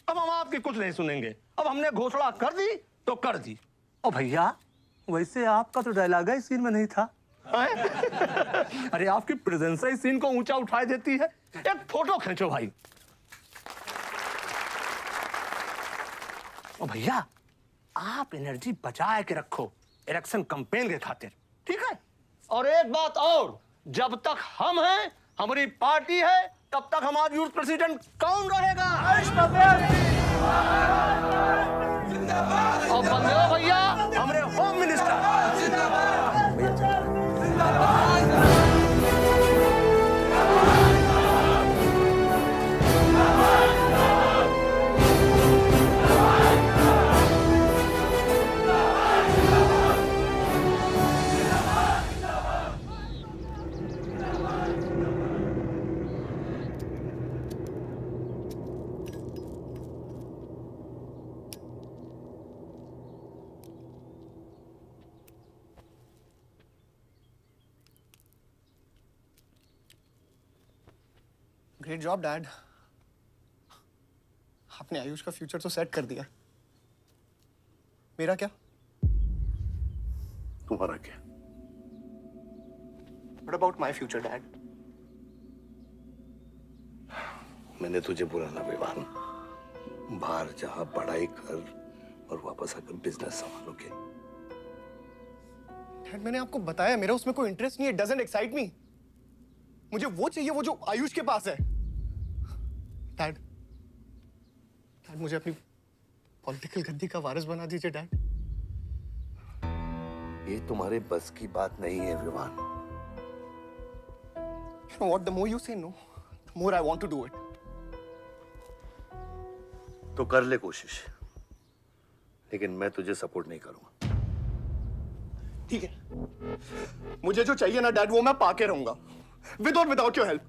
[SPEAKER 21] अब हम आपकी कुछ नहीं सुनेंगे। अब हमने घोषणा कर दी तो कर दी। ओ भैया, वैसे आपका तो डायलॉग इस सीन में नहीं था। अरे आपकी प्रेजेंस इस सीन को ऊंचा उठा देती है। एक फोटो खींचो भाई। ओ भैया, आप एनर्जी बचा के रखो इलेक्शन कैंपेन के खातिर, ठीक है? और एक बात और, जब तक हम हैं, हमारी पार्टी है, तब तक हमारा यूथ प्रेसिडेंट कौन रहेगा? और बंदे हो भैया हमारे home minister.
[SPEAKER 17] Great job dad. आपने आयुष का फ्यूचर तो सेट कर दिया, मेरा क्या?
[SPEAKER 1] तुम्हारा क्या?
[SPEAKER 17] What about my future, Dad?
[SPEAKER 1] मैंने तुझे बोला ना विवान, बाहर जहां पढ़ाई कर और वापस आकर बिजनेस संभालोगे।
[SPEAKER 17] डैड, मैंने आपको बताया मेरा उसमें कोई इंटरेस्ट नहीं है। Doesn't excite me. मुझे वो चाहिए वो जो आयुष के पास है। डैड, मुझे अपनी पॉलिटिकल गद्दी का वारिस बना दीजिए डैड।
[SPEAKER 1] ये तुम्हारे बस की बात नहीं है Vivaan.
[SPEAKER 17] You know what? The more you say no, the more I want to do it.
[SPEAKER 1] तो कर ले कोशिश, लेकिन मैं तुझे सपोर्ट नहीं करूंगा।
[SPEAKER 17] ठीक है, मुझे जो चाहिए ना डैड वो मैं पाके रहूंगा, विद और विदाउट योर हेल्प।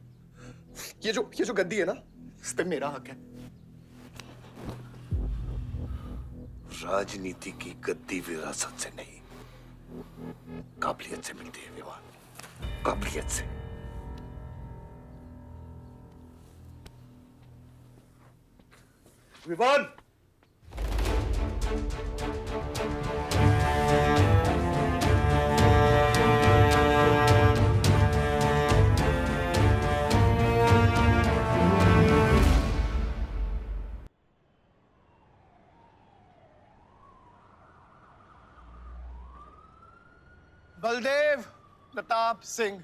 [SPEAKER 17] ये जो गद्दी है ना, इस पे मेरा हक है।
[SPEAKER 1] राजनीति की गद्दी विरासत से नहीं, काबिलियत से मिलती है विवान, काबिलियत से। विवान,
[SPEAKER 17] बलदेव प्रताप सिंह,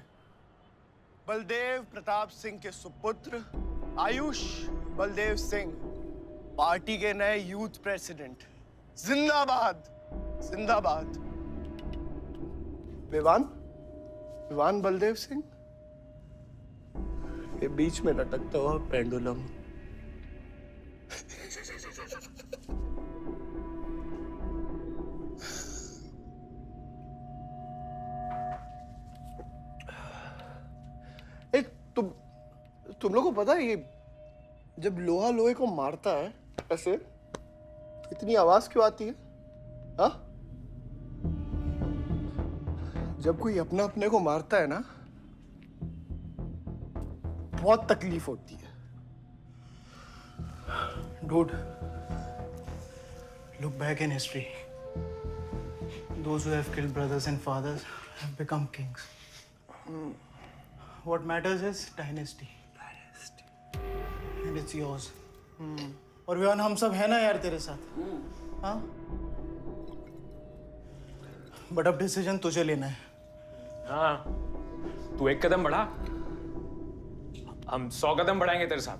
[SPEAKER 17] बलदेव प्रताप सिंह के सुपुत्र आयुष बलदेव सिंह पार्टी के नए यूथ प्रेसिडेंट। जिंदाबाद जिंदाबाद। विवान बलदेव सिंह, ये बीच में लटकता हुआ पेंडुलम। तुम लोगों को पता है ये जब लोहा लोहे को मारता है ऐसे, इतनी आवाज क्यों आती है? हाँ? जब कोई अपना अपने को मारता है ना, बहुत तकलीफ होती है। Dude, look back in history. Those who have killed brothers and fathers have become kings. What matters is dynasty. And it's yours. और विवान, हम सब है ना यार तेरे साथ। हाँ? बट अब डिसीजन तुझे लेना है।
[SPEAKER 8] हाँ, तू एक कदम बढ़ा, हम 100 कदम बढ़ाएंगे तेरे साथ।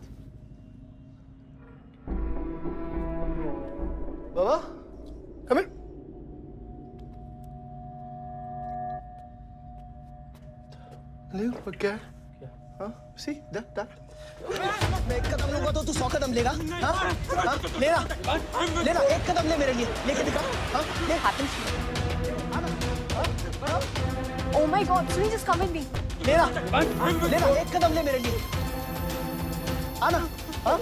[SPEAKER 17] बाबा, come here. क्या? हाँ? See that? मैं एक कदम लूंगा तो तू 100 कदम लेगा? हाँ? हाँ? लेना, एक कदम ले मेरे लिए, लेके दिखा। हाँ? ले
[SPEAKER 15] Oh my God, Sunny, just come with me.
[SPEAKER 17] लेना, एक कदम ले मेरे लिए। आना, हाँ?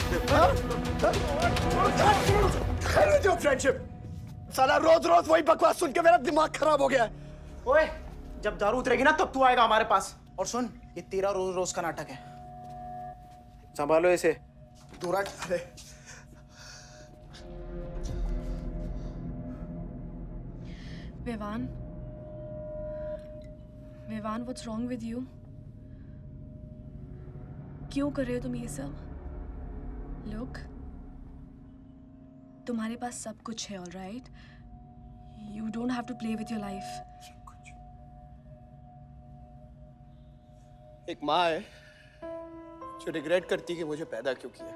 [SPEAKER 17] जो फ्रेंडशिप, साला रोज वही बकवास सुन के मेरा दिमाग खराब हो गया है। ओए, जब दारू उतरेगी ना तब तू आएगा हमारे पास, और सुन, ये तेरा रोज रोज का नाटक है। संभालो इसे। दूरा अरे
[SPEAKER 15] Vivaan, Vivaan, what's wrong with you? क्यों कर रहे हो तुम ये सब? लुक, तुम्हारे पास सब कुछ है, alright? You don't have to play with your life.
[SPEAKER 17] एक माँ है जो रिग्रेट करती है कि मुझे पैदा क्यों किया।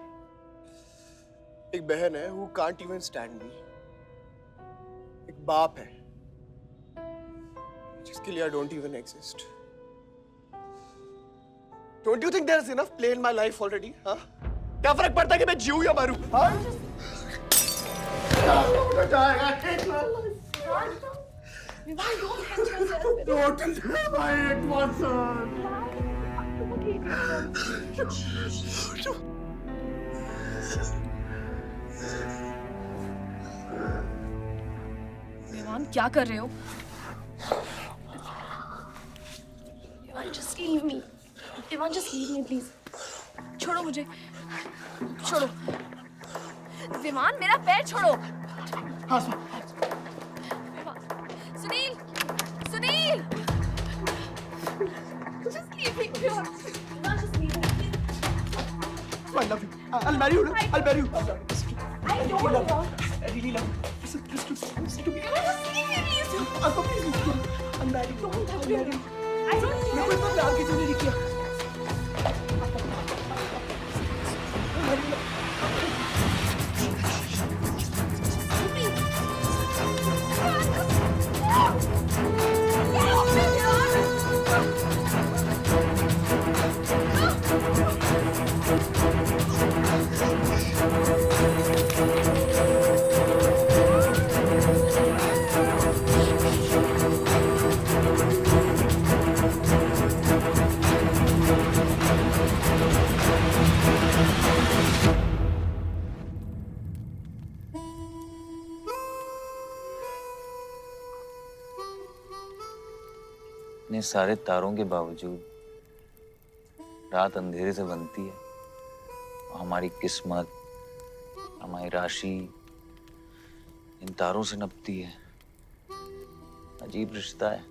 [SPEAKER 17] एक बहन है who can't even stand me। एक बाप है जिसके लिए I don't even exist। Don't you think there is enough play in my life already? हाँ? क्या फर्क पड़ता है कि मैं जीऊँ या मरूँ? हाँ? Don't live by it, Watson।
[SPEAKER 15] Vivaan, क्या कर रहे हो? Vivaan, just leave me। Vivaan, just leave me, please। छोड़ो मुझे, छोड़ो। विवान, मेरा पैर छोड़ो। Sunil, Sunil, just leave me, Vivaan, just leave me।
[SPEAKER 17] I love you। I'll marry you। I'll marry you।
[SPEAKER 15] I don't love you।
[SPEAKER 17] I really love you। Listen to me।
[SPEAKER 15] Just leave me, please।
[SPEAKER 17] please listen to me। I'll marry you।
[SPEAKER 15] Don't touch me। I don't care।
[SPEAKER 17] मेरे को इतना प्यार किसी ने नहीं किया।
[SPEAKER 3] इतने सारे तारों के बावजूद रात अंधेरे से बनती है। हमारी किस्मत, हमारी राशि इन तारों से नपती है। अजीब रिश्ता है।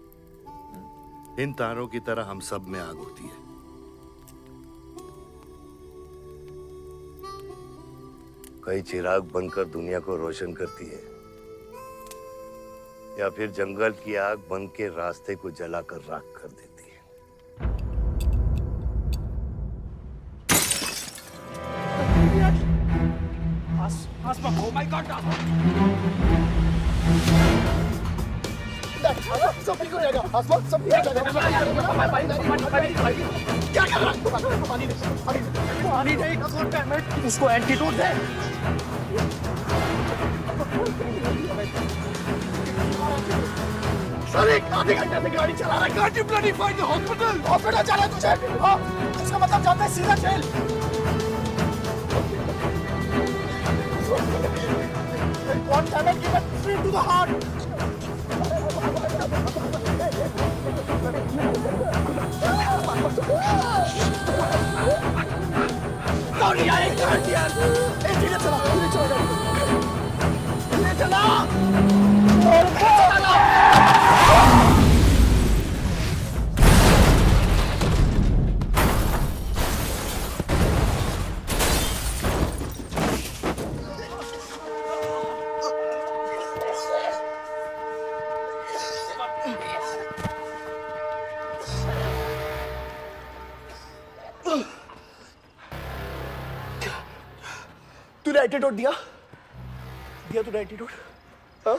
[SPEAKER 10] इन तारों की तरह हम सब में आग होती है।
[SPEAKER 1] कई चिराग बनकर दुनिया को रोशन करती है, या फिर जंगल की आग बन के रास्ते को जलाकर राख कर देती है।
[SPEAKER 9] Oh my God!
[SPEAKER 17] सब ठीक हो जाएगा। आसमान सब ठीक हो जाएगा। क्या कर रहा है? पानी नहीं, उसको एंटीडोट दे। सर, एक आधे घंटे से गाड़ी चला रहा है। Can't you bloody find the hospital? Hospital जाना है तुझे? हाँ, इसका मतलब जाता है सीधा jail. One damage given straight to the heart. Don't यार, एक मिनट यार। धीरे चला, धीरे चला, धीरे चला। तूने एंटीडोट दिया? दिया तूने एंटीडोट? हाँ?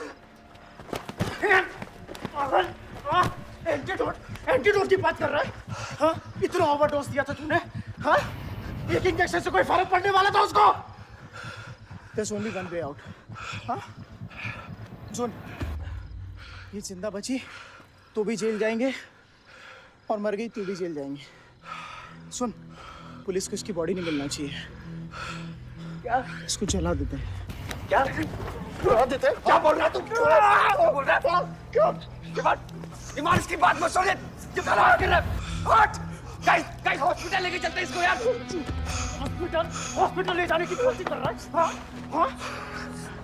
[SPEAKER 17] एंटीडोट? एंटीडोट की बात कर रहा है? हाँ? इतना ओवरडोज दिया था तूने? हाँ? एक इंजेक्शन से कोई फर्क पड़ने वाला था उसको? There's only one way out. हाँ? सुन, ये जिंदा बची तो भी जेल जाएंगे और मर गई तो भी जेल जाएंगे। सुन, पुलिस को इसकी बॉडी नहीं मिलना चाहिए। क्या? इसको जला देते हैं। क्या? जला देते हैं? क्या बोल रहा है तू? क्या बोल रहा है? क्यों? इमान, इसकी बात मत सुनिए। क्या कर रहा है?
[SPEAKER 9] हट! गाइस हॉस्पिटल लेके चलते हैं इसको यार। हॉस्पिटल ले जाने की कोशिश कर रहा है। हाँ?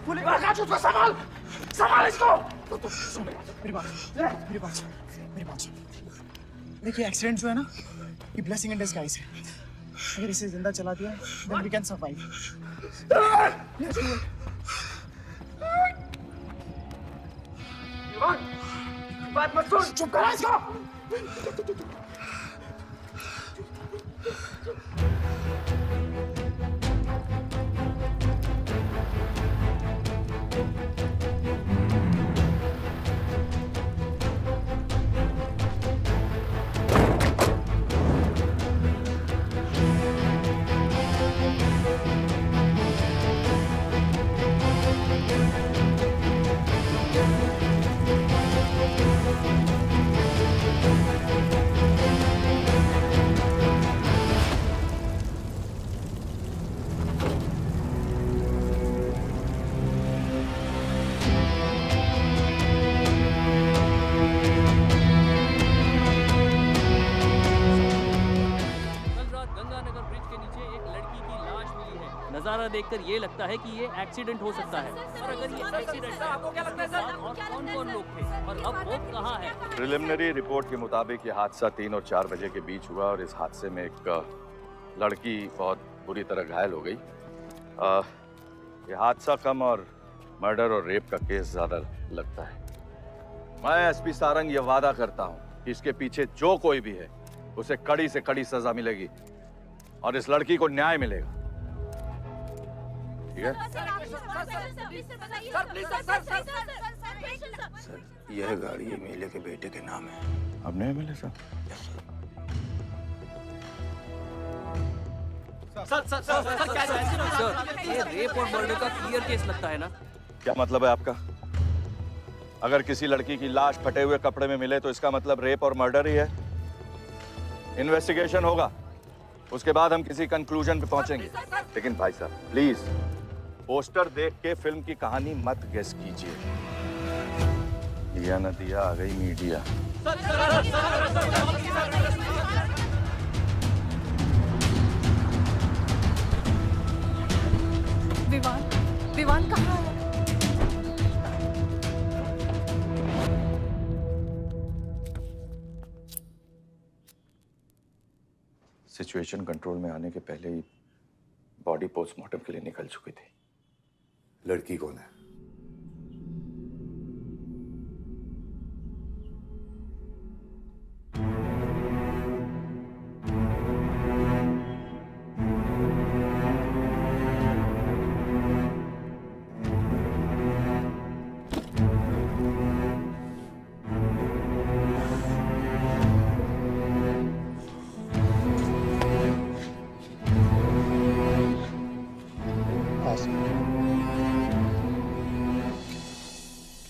[SPEAKER 9] पुलिस आकाश उसको संभाल इसको। सुन मेरी बात।
[SPEAKER 5] देखिए एक्सीडेंट जो है ना, ये ब्लेसिंग इन डिस्गाइज है। अगर इसे जिंदा चला दिया then we can survive.
[SPEAKER 9] बात मत सुन, चुप करा इसको।
[SPEAKER 13] नजारा देखकर ये लगता है कि ये एक्सीडेंट हो सकता है। और अगर ये एक्सीडेंट है, आपको क्या लगता है सर? और कौन-कौन लोग थे और अब वो कहाँ है?
[SPEAKER 16] प्रिलिमिनरी रिपोर्ट के मुताबिक ये हादसा 3 और 4 बजे के बीच हुआ और इस हादसे में एक लड़की बहुत बुरी तरह घायल हो गई। ये हादसा कम और मर्डर और रेप का केस ज्यादा लगता है। मैं एसपी सारंग ये वादा करता हूँ कि इसके पीछे जो कोई भी है उसे कड़ी से कड़ी सजा मिलेगी और इस लड़की को न्याय मिलेगा। ठीक है?
[SPEAKER 1] सर, यह गाड़ी एमएलए के बेटे के नाम है।
[SPEAKER 16] अपने एमएलए साहब?
[SPEAKER 13] सर, ये रेप और मर्डर का क्लियर केस लगता है ना?
[SPEAKER 16] क्या मतलब है आपका? अगर किसी लड़की की लाश फटे हुए कपड़े में मिले तो इसका मतलब रेप और मर्डर ही है। इन्वेस्टिगेशन होगा, उसके बाद हम किसी कंक्लूजन पे पहुंचेंगे। लेकिन भाई साहब प्लीज पोस्टर देख के फिल्म की कहानी मत गेस कीजिए। दिया न दिया आ गई मीडिया।
[SPEAKER 15] विवान कहाँ है?
[SPEAKER 16] सिचुएशन कंट्रोल में आने के पहले ही बॉडी पोस्टमार्टम के लिए निकल चुकी थी।
[SPEAKER 1] लड़की कौन है?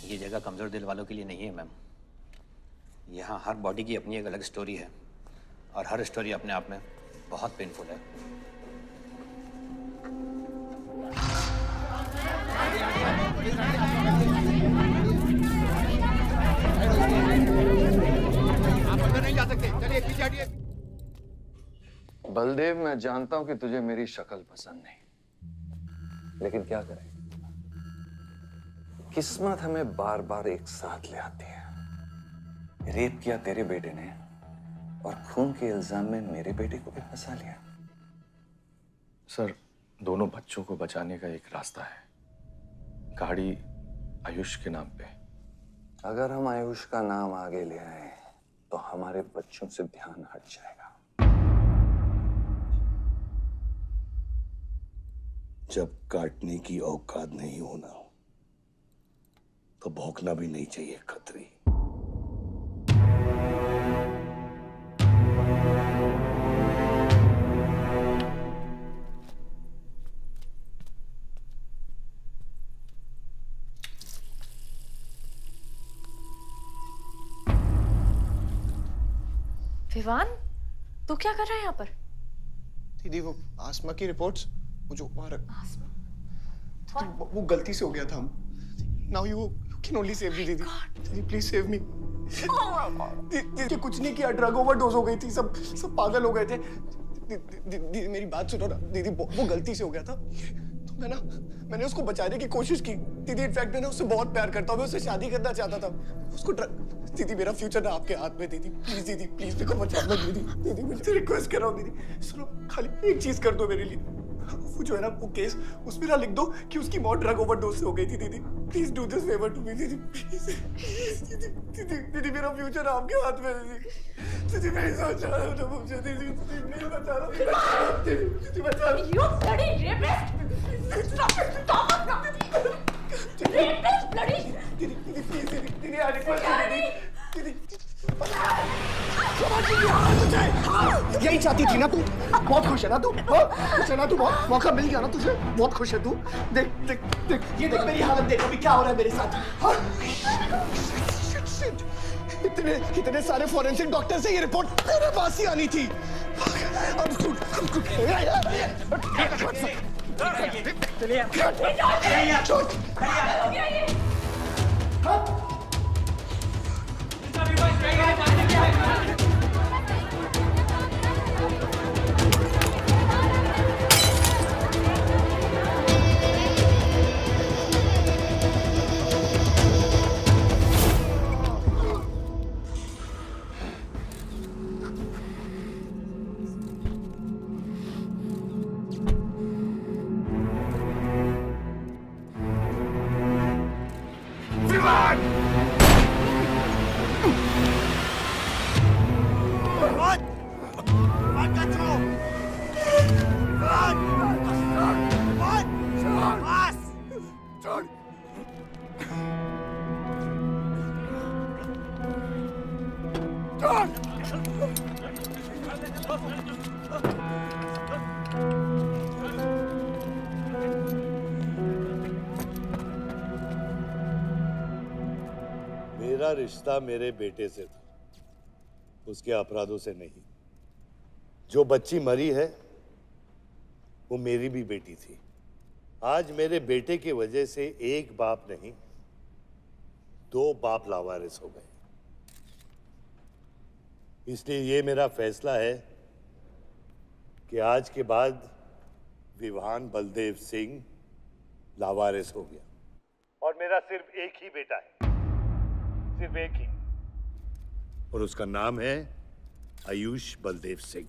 [SPEAKER 3] ये जगह कमजोर दिल वालों के लिए नहीं है मैम। यहाँ हर बॉडी की अपनी एक अलग स्टोरी है और हर स्टोरी अपने आप में बहुत पेनफुल है।
[SPEAKER 17] आप अंदर नहीं जा सकते, चलिए पीछे हटिए।
[SPEAKER 25] बलदेव, मैं जानता हूं कि तुझे मेरी शक्ल पसंद नहीं, लेकिन क्या करें, किस्मत हमें बार बार एक साथ ले आती है। रेप किया तेरे बेटे ने और खून के इल्जाम में मेरे बेटे को भी फंसा लिया।
[SPEAKER 16] सर, दोनों बच्चों को बचाने का एक रास्ता है। गाड़ी आयुष के नाम पे।
[SPEAKER 25] अगर हम आयुष का नाम आगे ले आए तो हमारे बच्चों से ध्यान हट जाएगा।
[SPEAKER 1] जब काटने की औकात नहीं होना तो भौंकना भी नहीं चाहिए खतरी।
[SPEAKER 15] विवान, तू क्या कर रहा है यहाँ पर?
[SPEAKER 17] दीदी वो आसमा की रिपोर्ट्स, वो जो वो गलती से हो गया था। हम now you can only save me दीदी। दीदी प्लीज सेव मी। दीदी कुछ नहीं किया, ड्रग ओवरडोज हो गई थी, सब पागल हो गए थे। दीदी मेरी बात सुनो ना दीदी, वो गलती से हो गया था। तो मैंने उसको बचाने की कोशिश की दीदी। इनफैक्ट मैं उससे बहुत प्यार करता हूँ, मैं उससे शादी करना चाहता था। उसको दीदी मेरा फ्यूचर ना आपके हाथ में दीदी, प्लीज मेरे को बचा लो दीदी मुझे रिक्वेस्ट कर रहा हूँ दीदी, सुनो खाली एक चीज कर दो मेरे लिए। वो जो है ना वो केस उसमें ना लिख दो कि उसकी मौत ड्रग ओवरडोज से हो गई थी दीदी। Please do this favour to me दीदी, प्लीज दीदी मेरा फ्यूचर आपके हाथ में दीदी मैं सोच रहा हूँ मुझे दीदी प्लीज बचा लो दीदी बचा लो।
[SPEAKER 9] You bloody rapist! Stop it! Stop it! Rapist, bloody!
[SPEAKER 17] दीदी प्लीज आई रिक्वेस्ट दीदी यही चाहती थी ना तू? बहुत खुश है ना तू? खुश है ना तू? बहुत मौका मिल गया ना तुझे? बहुत खुश है तू? देख ये देख मेरी हालत देख अभी क्या हो रहा है मेरे साथ। इतने सारे फॉरेंसिक डॉक्टर से ये रिपोर्ट तेरे पास ही आनी थी।
[SPEAKER 10] मेरा रिश्ता मेरे बेटे से था, उसके अपराधों से नहीं। जो बच्ची मरी है वो मेरी भी बेटी थी। आज मेरे बेटे की वजह से एक बाप नहीं 2 बाप लावारिस हो गए। इसलिए ये मेरा फैसला है कि आज के बाद विवान बलदेव सिंह लावारिस हो गया और मेरा सिर्फ एक ही बेटा है, सिर्फ एक ही, और उसका नाम है आयुष बलदेव सिंह।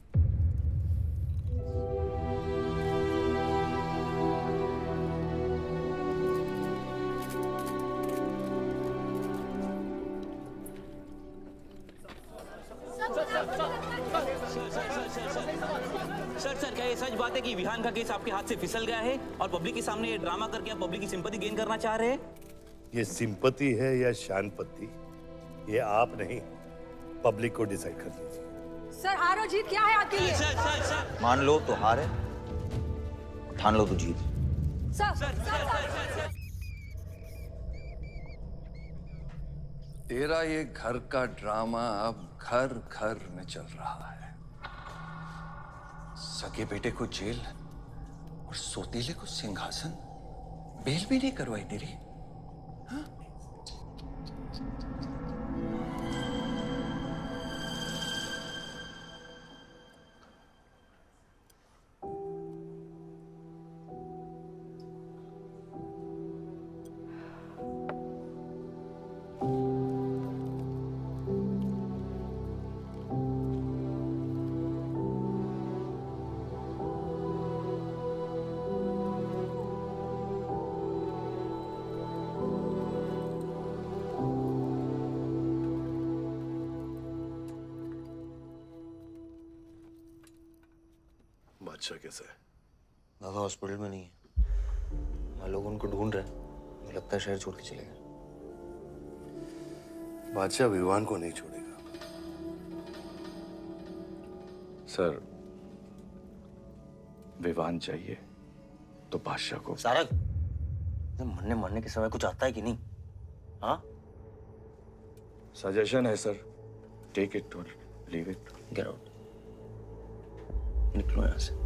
[SPEAKER 22] सर क्या ये सच बात है कि विहान का केस आपके हाथ से फिसल गया है और पब्लिक के सामने ये ड्रामा करके आप पब्लिक की सिंपैथी गेन करना चाह रहे हैं?
[SPEAKER 10] ये सिंपैथी है या शानपत्ती, ये आप नहीं पब्लिक को डिसाइड कर दीजिए।
[SPEAKER 9] सर हार और जीत क्या है आपके लिए?
[SPEAKER 3] मान लो तो हार है, ठान लो तो जीत।
[SPEAKER 9] सर
[SPEAKER 25] तेरा ये घर का ड्रामा अब घर घर में चल रहा है। सगे बेटे को जेल और सोतीले को सिंहासन, बेल भी नहीं करवाई तेरी। हाँ?
[SPEAKER 1] बादशाह कैसा है?
[SPEAKER 3] बाबा हॉस्पिटल में नहीं है, वहाँ लोग उनको ढूंढ रहे हैं। मुझे लगता है शहर छोड़ के चले गए।
[SPEAKER 1] बादशाह विवान को नहीं छोड़ेगा।
[SPEAKER 25] सर, विवान चाहिए तो बादशाह को।
[SPEAKER 3] सारंग, मरने के समय कुछ आता है कि नहीं? हाँ?
[SPEAKER 25] सजेशन है सर, टेक इट और लीव इट।
[SPEAKER 3] गेट आउट, निकलो यहाँ से।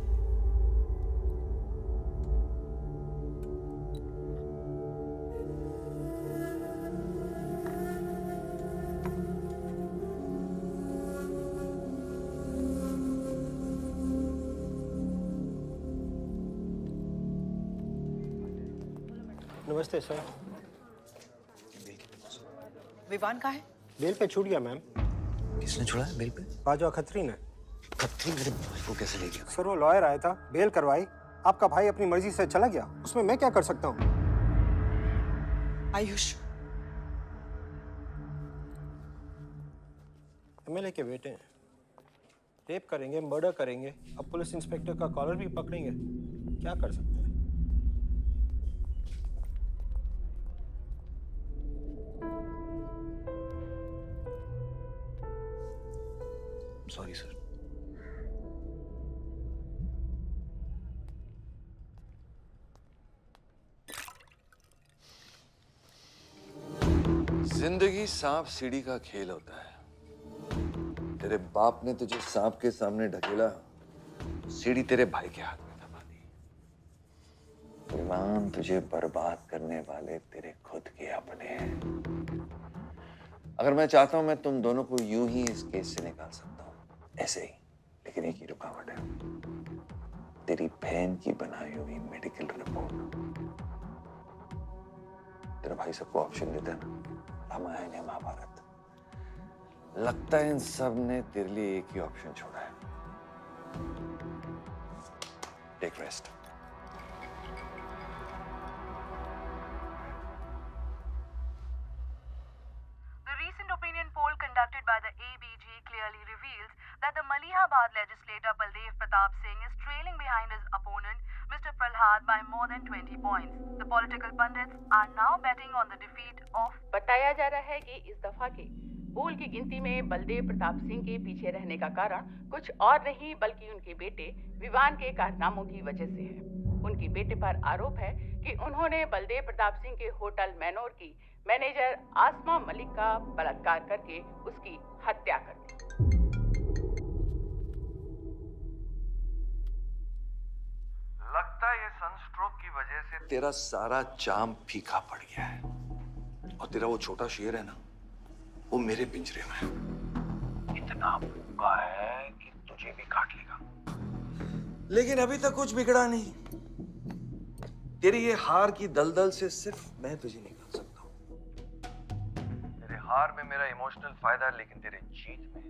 [SPEAKER 21] नमस्ते सर।
[SPEAKER 18] विवान कहाँ है?
[SPEAKER 21] बेल पे छूट गया मैम।
[SPEAKER 3] किसने छोड़ा है बेल पे?
[SPEAKER 21] बाजवा खत्री ने।
[SPEAKER 3] खत्री मेरे भाई को कैसे ले गया?
[SPEAKER 21] सर वो लॉयर आया था, बेल करवाई, आपका भाई अपनी मर्जी से चला गया, उसमें मैं क्या कर सकता हूँ?
[SPEAKER 18] आयुष,
[SPEAKER 21] एमएलए के बेटे हैं, रेप करेंगे, मर्डर करेंगे, अब पुलिस इंस्पेक्टर का कॉलर भी पकड़ेंगे, क्या कर सकते हैं?
[SPEAKER 3] Sorry sir.
[SPEAKER 25] जिंदगी सांप सीढ़ी का खेल होता है। तेरे बाप ने तुझे सांप के सामने ढकेला, सीढ़ी तेरे भाई के हाथ में दबा दी। विमान, तुझे बर्बाद करने वाले तेरे खुद के अपने हैं। अगर मैं चाहता हूं मैं तुम दोनों को यूं ही इस केस से निकाल सकता हूं, ऐसे ही, लेकिन एक ही रुकावट है, तेरी बहन की बनाई हुई मेडिकल रिपोर्ट। तेरा भाई सबको ऑप्शन देता है ना, रामायण या महाभारत। लगता है इन सब ने तेरे लिए एक ही ऑप्शन छोड़ा है, take rest.
[SPEAKER 6] The recent opinion poll conducted by the ABG clearly reveals that the Malihabad legislator Baldev Pratap Singh is trailing behind his opponent, Mr. Prahlad, by more than 20 points. The political pundits are now betting on the defeat of.
[SPEAKER 19] बताया जा रहा है कि इस दफा के पोल की गिनती में बलदेव प्रताप सिंह के पीछे रहने का कारण कुछ और नहीं बल्कि उनके बेटे विवान के कारनामों की वजह से है। उनके बेटे पर आरोप है कि उन्होंने बलदेव प्रताप सिंह के होटल मैनोर की मैनेजर आसमा मलिक का बलात्कार करके उसकी हत्या कर दी।
[SPEAKER 25] लगता है ये सनस्ट्रोक की वजह से तेरा सारा जाम फीका पड़ गया है, और तेरा वो छोटा शेर है ना, वो मेरे पिंजरे में है। इतना भूखा है कि तुझे भी काट लेगा। लेकिन अभी तक कुछ बिगड़ा नहीं। तेरी ये हार की दलदल से सिर्फ मैं तुझे निकाल सकता हूँ। तेरे हार में मेरा इमोशनल फायदा है, लेकिन तेरे जीत में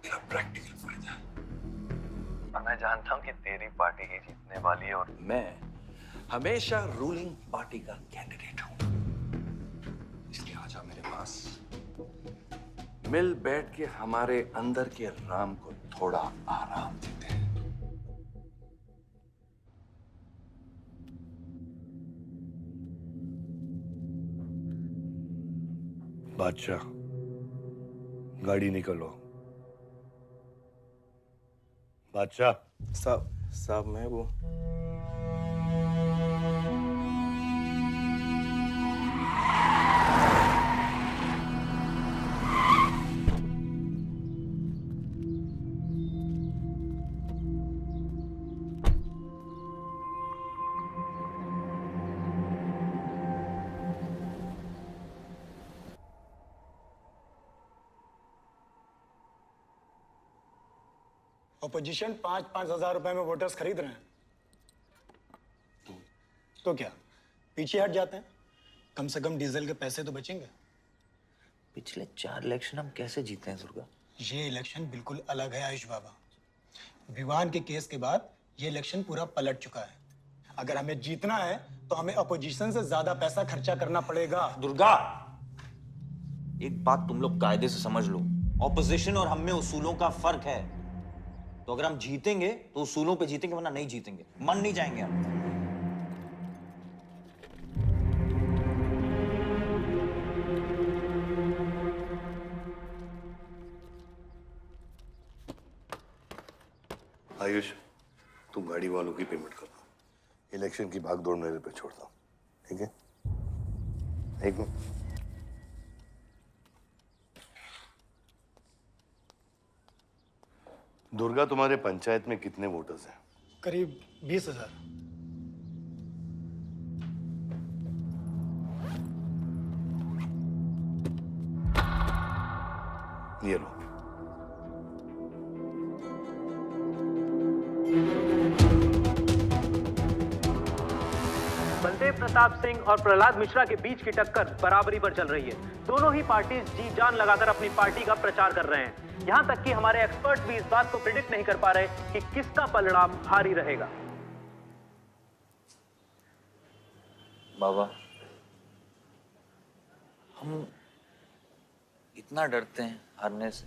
[SPEAKER 25] मेरा प्रैक्टिकल फायदा है। और मैं जानता हूँ कि तेरी पार्टी ही जीतने वाली है, और मैं हमेशा रूलिंग पार्टी का कैंडिडेट हूँ। इसलिए आजा मेरे पास, मिल बैठ के हमारे अंदर के राम को थोड़ा आराम देते हैं।
[SPEAKER 1] बादशाह, गाड़ी निकलो। बादशाह
[SPEAKER 17] साहब मैं वो
[SPEAKER 5] ऑपोजिशन 5-5 हजार रुपए में वोटर्स खरीद रहे हैं, तो क्या पीछे हट जाते हैं? कम से कम डीजल के पैसे तो बचेंगे।
[SPEAKER 3] पिछले 4 इलेक्शन हम कैसे जीते हैं दुर्गा?
[SPEAKER 5] ये इलेक्शन बिल्कुल अलग है आयुष बाबा। विवान के केस के बाद ये इलेक्शन पूरा पलट चुका है। अगर हमें जीतना है तो हमें अपोजिशन से ज्यादा पैसा खर्चा करना पड़ेगा।
[SPEAKER 7] दुर्गा, एक बात तुम लोग कायदे से समझ लो, ऑपोजिशन और हम में उसूलों का फर्क है। तो अगर हम जीतेंगे तो उसूलों पे जीतेंगे, वरना नहीं जीतेंगे, मन नहीं जाएंगे हम।
[SPEAKER 1] आयुष, तुम गाड़ी वालों की पेमेंट कर दो, इलेक्शन की भागदौड़ मेरे पे छोड़ दो, ठीक है? एक मिनट। दुर्गा, तुम्हारे पंचायत में कितने वोटर्स हैं?
[SPEAKER 5] करीब 20,000।
[SPEAKER 1] ये लो।
[SPEAKER 2] बलदेव प्रताप सिंह और प्रहलाद मिश्रा के बीच की टक्कर बराबरी पर चल रही है। दोनों ही पार्टीज जी जान लगाकर अपनी पार्टी का प्रचार कर रहे हैं। यहां तक कि हमारे एक्सपर्ट भी इस बात को प्रिडिक्ट नहीं कर पा रहे कि किसका परिणाम भारी रहेगा।
[SPEAKER 3] बाबा, हम इतना डरते हैं हारने से।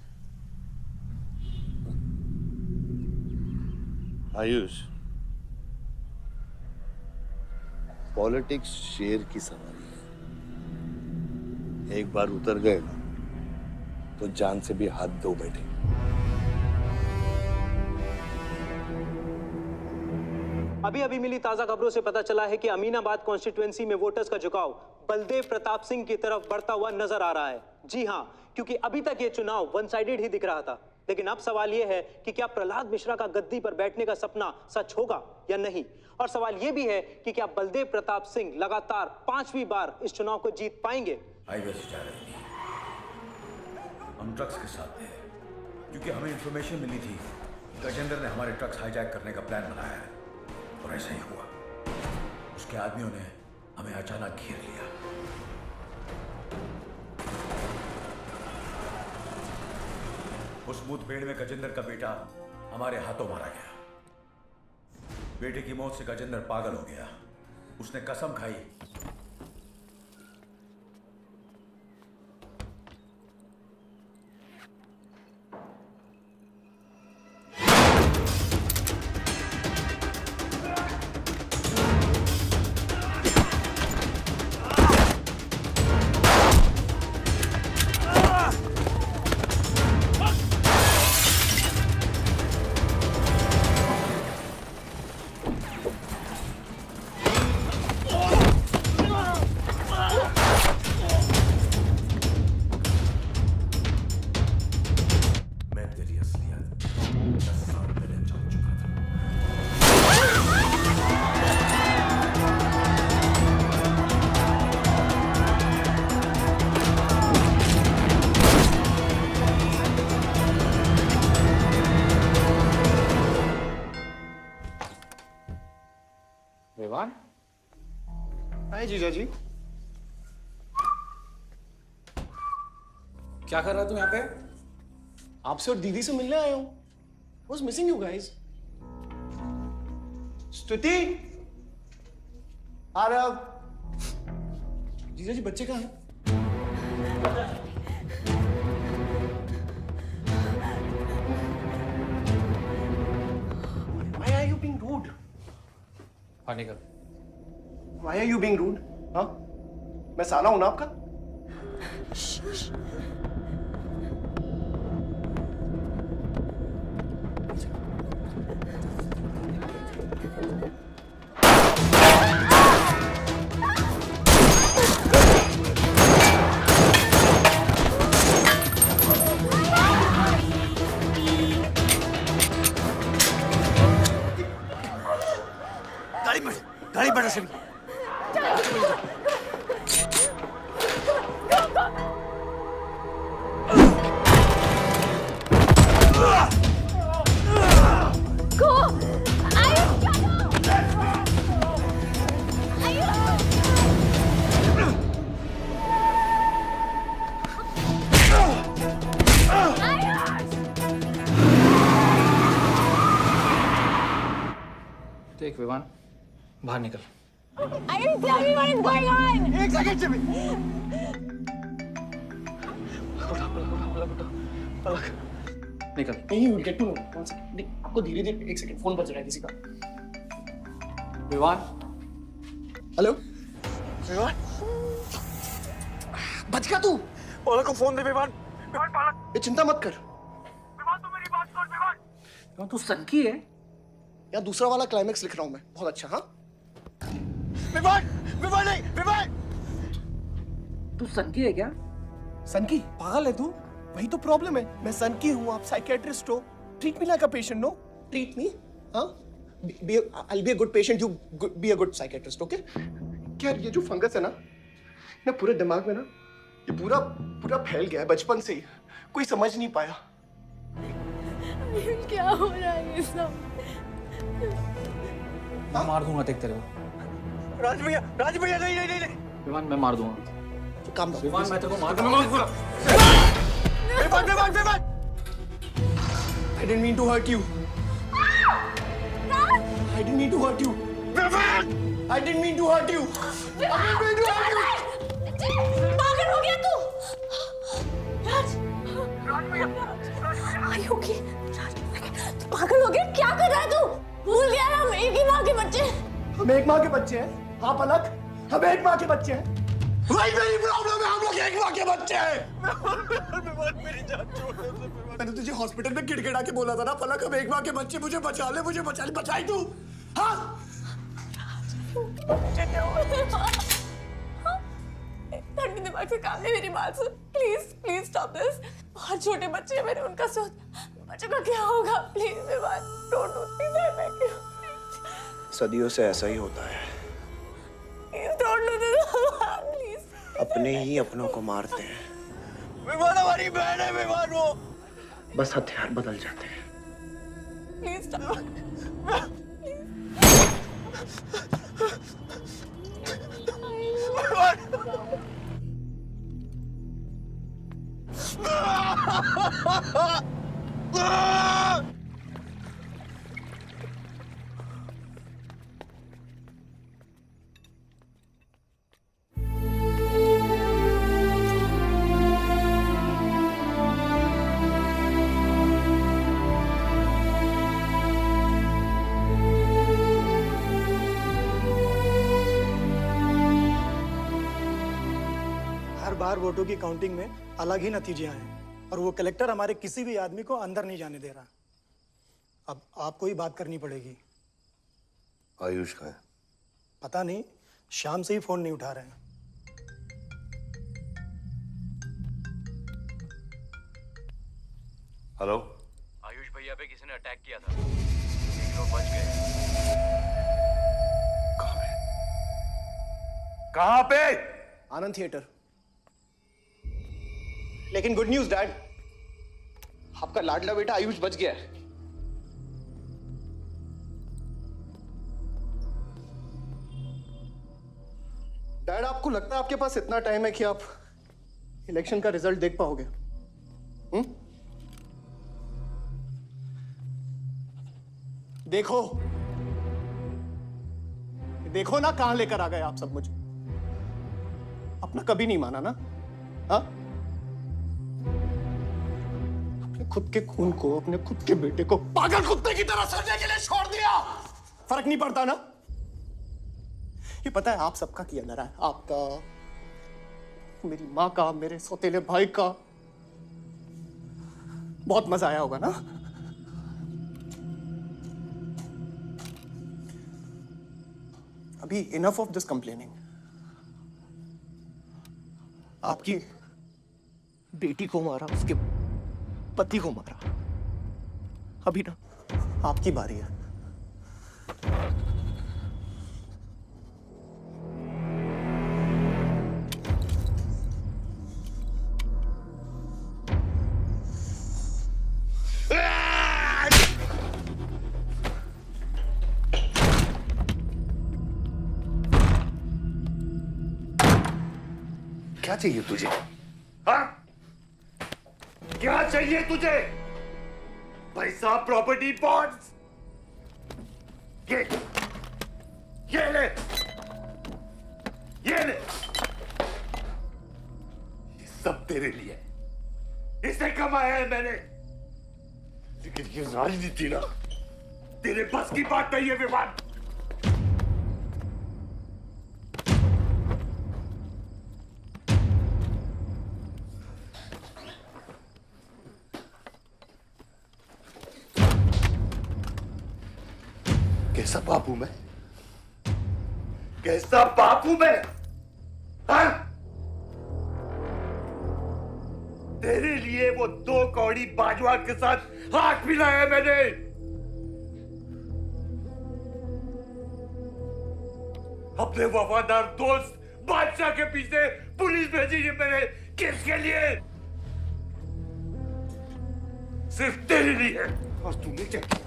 [SPEAKER 1] आयुष, पॉलिटिक्स शेर की सवारी है। एक बार उतर गए ना तो जान से भी हाथ धो बैठे।
[SPEAKER 2] अभी अभी मिली ताजा खबरों से पता चला है कि अमीनाबाद कॉन्स्टिट्यूएंसी में वोटर्स का झुकाव बलदेव प्रताप सिंह की तरफ बढ़ता हुआ नजर आ रहा है। जी हां, क्योंकि अभी तक ये चुनाव वन साइडेड ही दिख रहा था। लेकिन अब सवाल ये है कि क्या प्रहलाद मिश्रा का गद्दी पर बैठने का सपना सच होगा या नहीं। और सवाल ये भी है कि क्या बलदेव प्रताप सिंह लगातार 5वीं बार इस चुनाव को जीत पाएंगे।
[SPEAKER 11] हाईवे से जा रही थी, हम ट्रक्स के साथ थे, क्योंकि हमें इंफॉर्मेशन मिली थी गजेंद्र ने हमारे ट्रक्स हाईजैक करने का प्लान बनाया है। और ऐसा ही हुआ। उसके आदमियों ने हमें अचानक घेर लिया। उस मुठभेड़ में गजेंद्र का बेटा हमारे हाथों मारा गया। बेटे की मौत से गजेंद्र पागल हो गया। उसने कसम खाई
[SPEAKER 17] विवान। हाय जीजा जी।
[SPEAKER 9] क्या कर रहा तू यहाँ पे?
[SPEAKER 17] आपसे और दीदी से मिलने आया हूँ। Was missing you guys. स्तुति, आरव। जीजा जी बच्चे कहाँ हैं? Why are you being rude?
[SPEAKER 9] हाँ निकल।
[SPEAKER 17] Why are you being rude? हाँ? मैं साला हूं ना आपका?
[SPEAKER 9] गाड़ी बढ़ा से देख विवान, बाहर निकल।
[SPEAKER 20] Ayush, tell me what is going on!
[SPEAKER 17] एक सेकंड से भी।
[SPEAKER 9] निकल।
[SPEAKER 17] नहीं, you'll get to know. One second. नहीं, आपको धीरे-धीरे एक सेकंड फोन बज रहा है किसी का।
[SPEAKER 9] विवान।
[SPEAKER 17] हेलो। विवान। बच गया तू। पलक को फोन दे विवान। विवान पलक। ये चिंता मत कर। विवान तू मेरी बात सुन विवान।
[SPEAKER 9] विवान तू सनकी है?
[SPEAKER 17] या दूसरा वाला क्लाइमेक्स लिख रहा हूं मैं। बहुत अच्छा हाँ? विवान, विवान नहीं, विवान।
[SPEAKER 9] तू सनकी है क्या?
[SPEAKER 17] सनकी? पागल है तू? वही तो प्रॉब्लम है। मैं सनकी हूँ, आप साइकियाट्रिस्ट हो। Treat me like a patient, no? Treat me, हाँ? I'll be a good patient, you be a good psychiatrist, okay? क्या ये जो फंगस है ना पूरे दिमाग में ना, ये पूरा फैल गया है बचपन से ही। कोई समझ नहीं पाया।
[SPEAKER 20] क्या हो रहा है ये सब?
[SPEAKER 9] मैं मार दूंगा देख तेरे को।
[SPEAKER 21] राज भैया नहीं नहीं नहीं
[SPEAKER 7] विमान मैं मार दूंगा।
[SPEAKER 5] काम
[SPEAKER 7] विमान मैं तेरे को मार दूंगा।
[SPEAKER 21] विमान
[SPEAKER 5] I didn't mean to hurt you. I didn't mean to hurt you. I didn't mean to hurt you.
[SPEAKER 20] पागल हो गया तू? राज Are you okay? तू पागल हो गया? क्या कर रहा है तू? भूल गया हम एक ही माँ के बच्चे।
[SPEAKER 5] हम एक माँ के बच्चे हैं। हाँ पलक, हम एक माँ के बच्चे हैं। वही मेरी प्रॉब्लम है, हम लोग एक माँ के बच्चे हैं। मेरी जान छोड़ दे। मैंने तुझे हॉस्पिटल में गिड़गिड़ा के बोला था ना पलक, हम एक माँ के बच्चे, मुझे बचा ले, बचाई तू। हाँ?
[SPEAKER 15] ठंडी दिमाग से काम नहीं, मेरी बात सुन। Please stop this. बहुत छोटे बच्चे हैं मेरे, उनका सोच बच्चों का क्या होगा? प्लीज मेरी बात don't do please, I beg you.
[SPEAKER 17] सदियों से ऐसा ही होता है,
[SPEAKER 15] please don't do this please.
[SPEAKER 17] अपने ही अपनों को मारते हैं।
[SPEAKER 21] विमान हमारी बहन है विमान, वो
[SPEAKER 17] बस हथियार बदल जाते हैं।
[SPEAKER 15] Please stop.
[SPEAKER 5] हर बार वोटों की काउंटिंग में अलग ही नतीजे आए और वो कलेक्टर हमारे किसी भी आदमी को अंदर नहीं जाने दे रहा। अब आपको ही बात करनी पड़ेगी।
[SPEAKER 1] आयुष का है?
[SPEAKER 5] पता नहीं, शाम से ही फोन नहीं उठा रहे हैं।
[SPEAKER 10] हेलो,
[SPEAKER 4] आयुष भैया पे किसी ने अटैक किया था, लेकिन वो बच गए।
[SPEAKER 10] कहाँ पे?
[SPEAKER 17] आनंद थिएटर। लेकिन गुड न्यूज डैड, आपका लाडला बेटा आयुष बच गया है। डैड, आपको लगता है आपके पास इतना टाइम है कि आप इलेक्शन का रिजल्ट देख पाओगे? देखो देखो ना, कहां लेकर आ गए आप सब मुझे। अपना कभी नहीं माना ना? हाँ, अपने खुद के खून को, अपने खुद के बेटे को पागल कुत्ते की तरह सड़ने के लिए छोड़ दिया। फर्क नहीं पड़ता ना? ये पता है आप सबका किया ना रहा है, आपका, मेरी माँ का, मेरे सौतेले भाई का। बहुत मजा आया होगा ना? अभी इनफ ऑफ दिस कंप्लेनिंग। आपकी बेटी को मारा, उसके पति को मारा, अभी ना आपकी बारी है।
[SPEAKER 10] क्या चाहिए तुझे? हाँ? क्या चाहिए तुझे? पैसा, प्रॉपर्टी, बॉन्ड्स? ये ले, ये ले। ये सब तेरे लिए, इसे कमाया है मैंने। लेकिन ये राजनीति ना तेरे बस की बात नहीं है विमान। कैसा बाप हूं मैं? कैसा बाप हूं मैं? हाँ? तेरे लिए वो 2 कौड़ी बाजवा के साथ हाथ मिलाया है मैंने। अपने वफादार दोस्त बादशाह के पीछे पुलिस भेजी है मैंने। किसके लिए? सिर्फ तेरे लिए। और तूने क्या किया?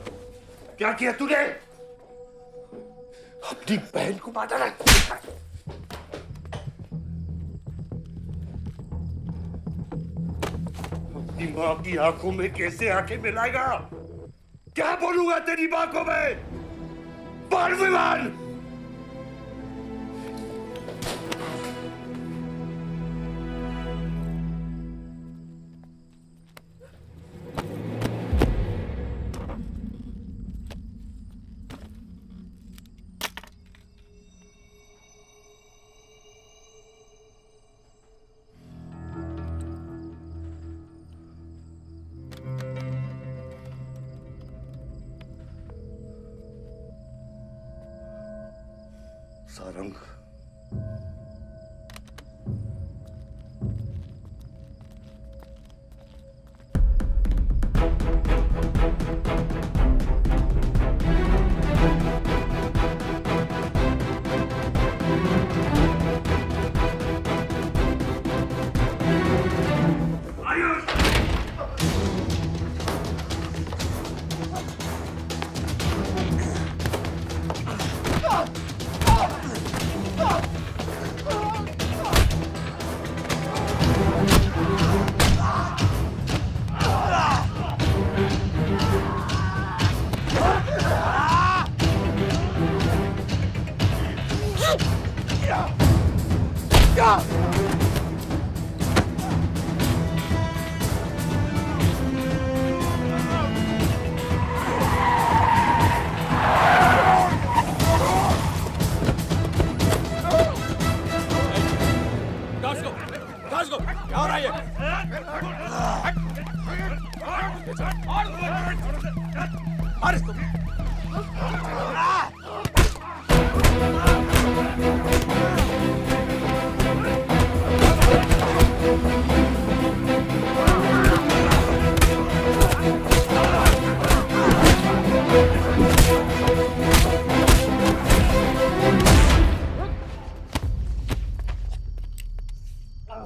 [SPEAKER 10] क्या किया तूने? अपनी बहन को मारा ना। अपनी माँ की आंखों में कैसे आंखें मिलाएगा? क्या बोलूंगा तेरी माँ को मैं? बोल विमान! सारंग,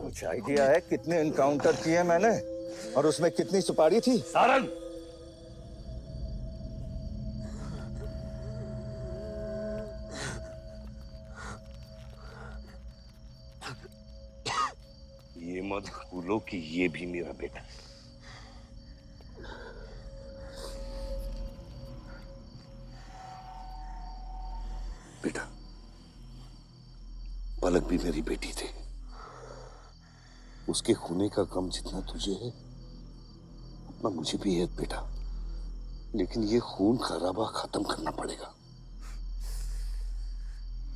[SPEAKER 8] कुछ आइडिया है कितने इनकाउंटर किए मैंने और उसमें कितनी सुपारी थी?
[SPEAKER 10] सारंग, ये मत भूलो कि ये भी मेरा बेटा है। बेटा, पलक भी मेरी बेटी थी। उसके खूने का गम जितना तुझे है उतना मुझे भी है बेटा, लेकिन ये खून खराबा खत्म करना पड़ेगा।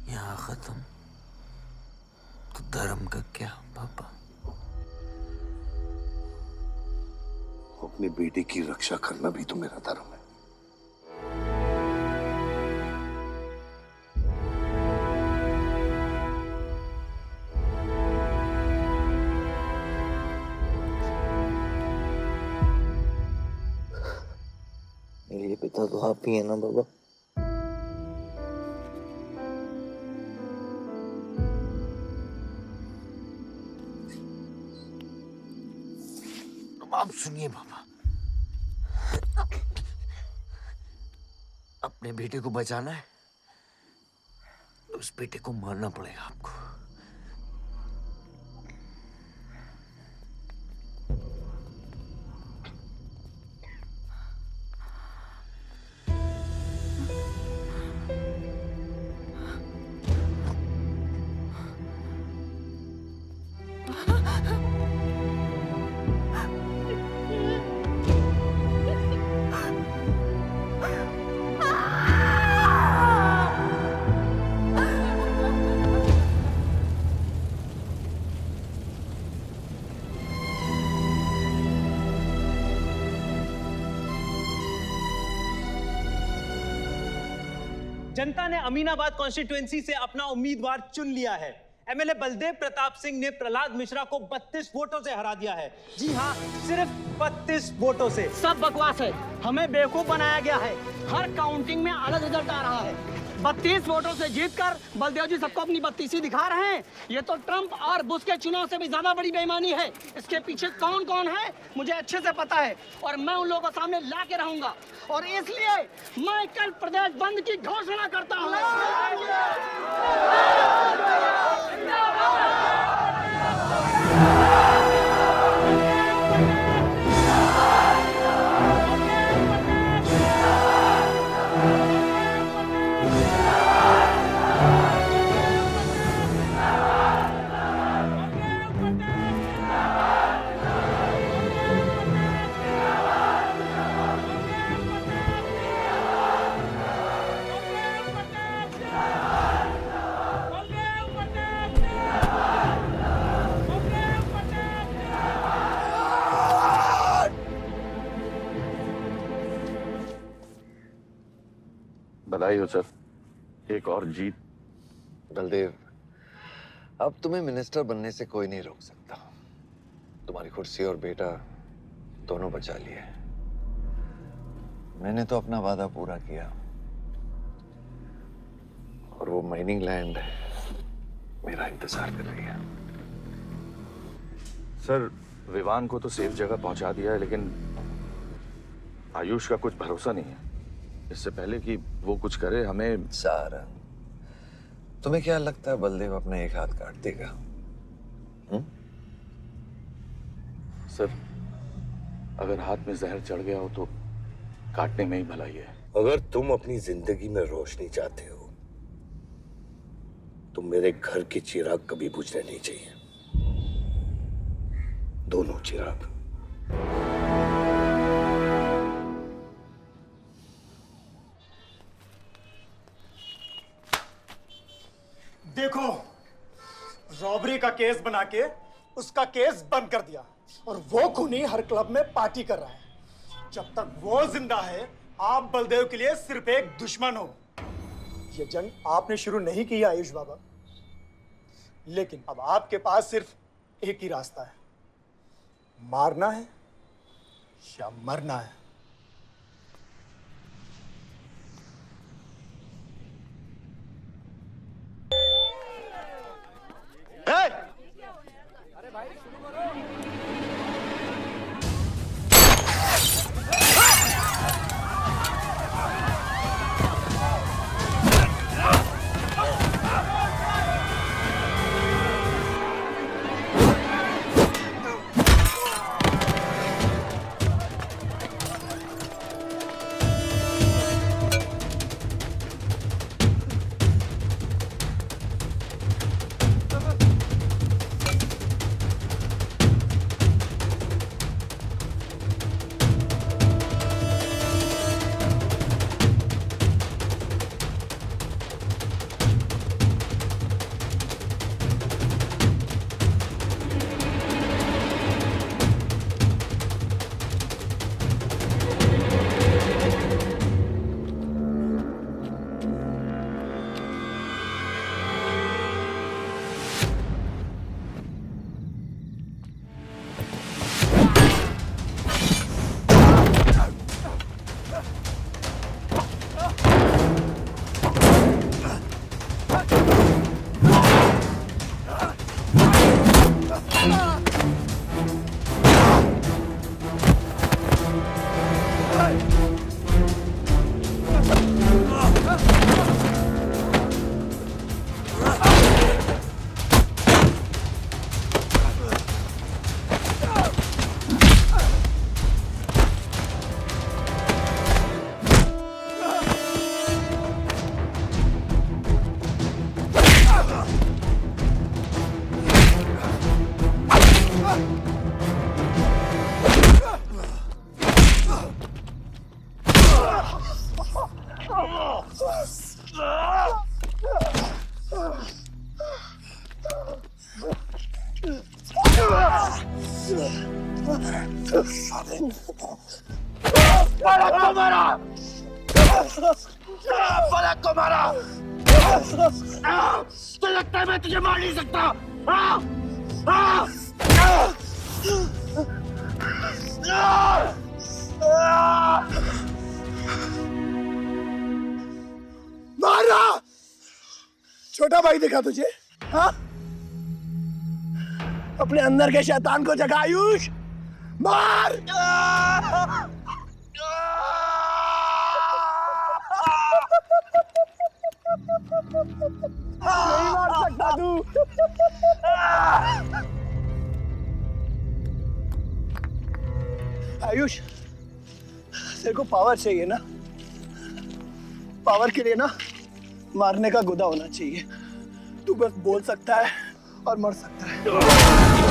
[SPEAKER 3] यहाँ खत्म तो धर्म का क्या पापा?
[SPEAKER 10] अपने बेटे की रक्षा करना भी तो मेरा धर्म है।
[SPEAKER 3] मेरे पिता तो आप ही है ना बाबा? आप सुनिए बाबा, अपने बेटे को बचाना है तो उस बेटे को मारना पड़ेगा आपको।
[SPEAKER 2] जनता ने अमीनाबाद कॉन्स्टिट्यूएंसी से अपना उम्मीदवार चुन लिया है। एमएलए बलदेव प्रताप सिंह ने प्रहलाद मिश्रा को 32 वोटों से हरा दिया है। जी हाँ, सिर्फ 32 वोटों से।
[SPEAKER 9] सब बकवास है, हमें बेवकूफ बनाया गया है। हर काउंटिंग में अलग रिजल्ट आ रहा है। 32 वोटों से जीतकर बलदेव जी सबको अपनी बत्तीसी दिखा रहे हैं। ये तो ट्रंप और बुश के चुनाव से भी ज्यादा बड़ी बेईमानी है। इसके पीछे कौन कौन है मुझे अच्छे से पता है और मैं उन लोगों के सामने ला के रहूंगा और इसलिए मैं कल प्रदेश बंद की घोषणा करता हूँ।
[SPEAKER 16] बधाई हो सर, एक और जीत।
[SPEAKER 25] बलदेव, अब तुम्हें मिनिस्टर बनने से कोई नहीं रोक सकता। तुम्हारी कुर्सी और बेटा दोनों बचा लिए। मैंने तो अपना वादा पूरा किया और वो माइनिंग लैंड मेरा इंतजार कर रही है।
[SPEAKER 16] सर, विवान को तो सेफ जगह पहुंचा दिया है, लेकिन आयुष का कुछ भरोसा नहीं है। इससे पहले कि वो कुछ करे हमें।
[SPEAKER 25] सारा, तुम्हें क्या लगता है बलदेव अपना एक हाथ काट देगा?
[SPEAKER 16] सर, अगर हाथ में जहर चढ़ गया हो तो काटने में ही भलाई है।
[SPEAKER 1] अगर तुम अपनी जिंदगी में रोशनी चाहते हो तो मेरे घर के चिराग कभी बुझने नहीं चाहिए। दोनों चिराग।
[SPEAKER 5] देखो, रॉबरी का केस बना के उसका केस बंद कर दिया और वो खूनी हर क्लब में पार्टी कर रहा है। जब तक वो जिंदा है, आप बलदेव के लिए सिर्फ एक दुश्मन हो। ये जंग आपने शुरू नहीं की है आयुष बाबा, लेकिन अब आपके पास सिर्फ एक ही रास्ता है, मारना है या मरना है।
[SPEAKER 9] पलक को मारा, पलक को मारा। तो लगता है मैं तुझे मार नहीं सकता।
[SPEAKER 5] मारा। छोटा भाई दिखा तुझे, हाँ? अपने अंदर के शैतान को जगा आयुष, मार। नहीं मार सकता तू। आयुष, तेरे को पावर चाहिए ना? पावर के लिए ना मारने का गुदा होना चाहिए। तू बस बोल सकता है और मर सकता है।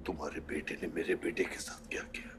[SPEAKER 1] तुम्हारे बेटे ने मेरे बेटे के साथ क्या किया?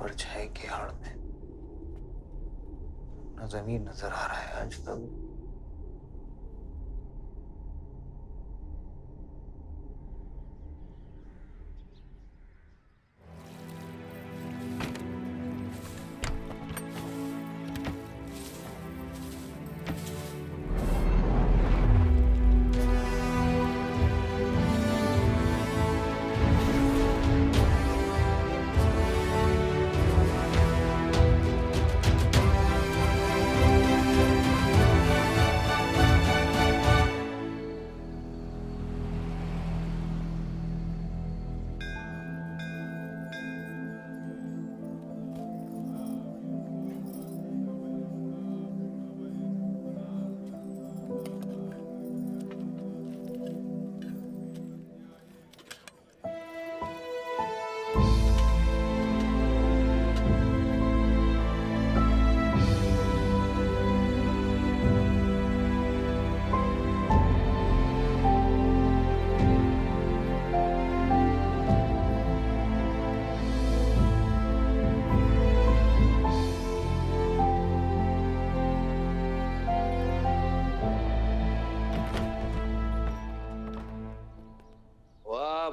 [SPEAKER 3] परछाई की आड़ में न जमीन नजर आ रहा है आज तक।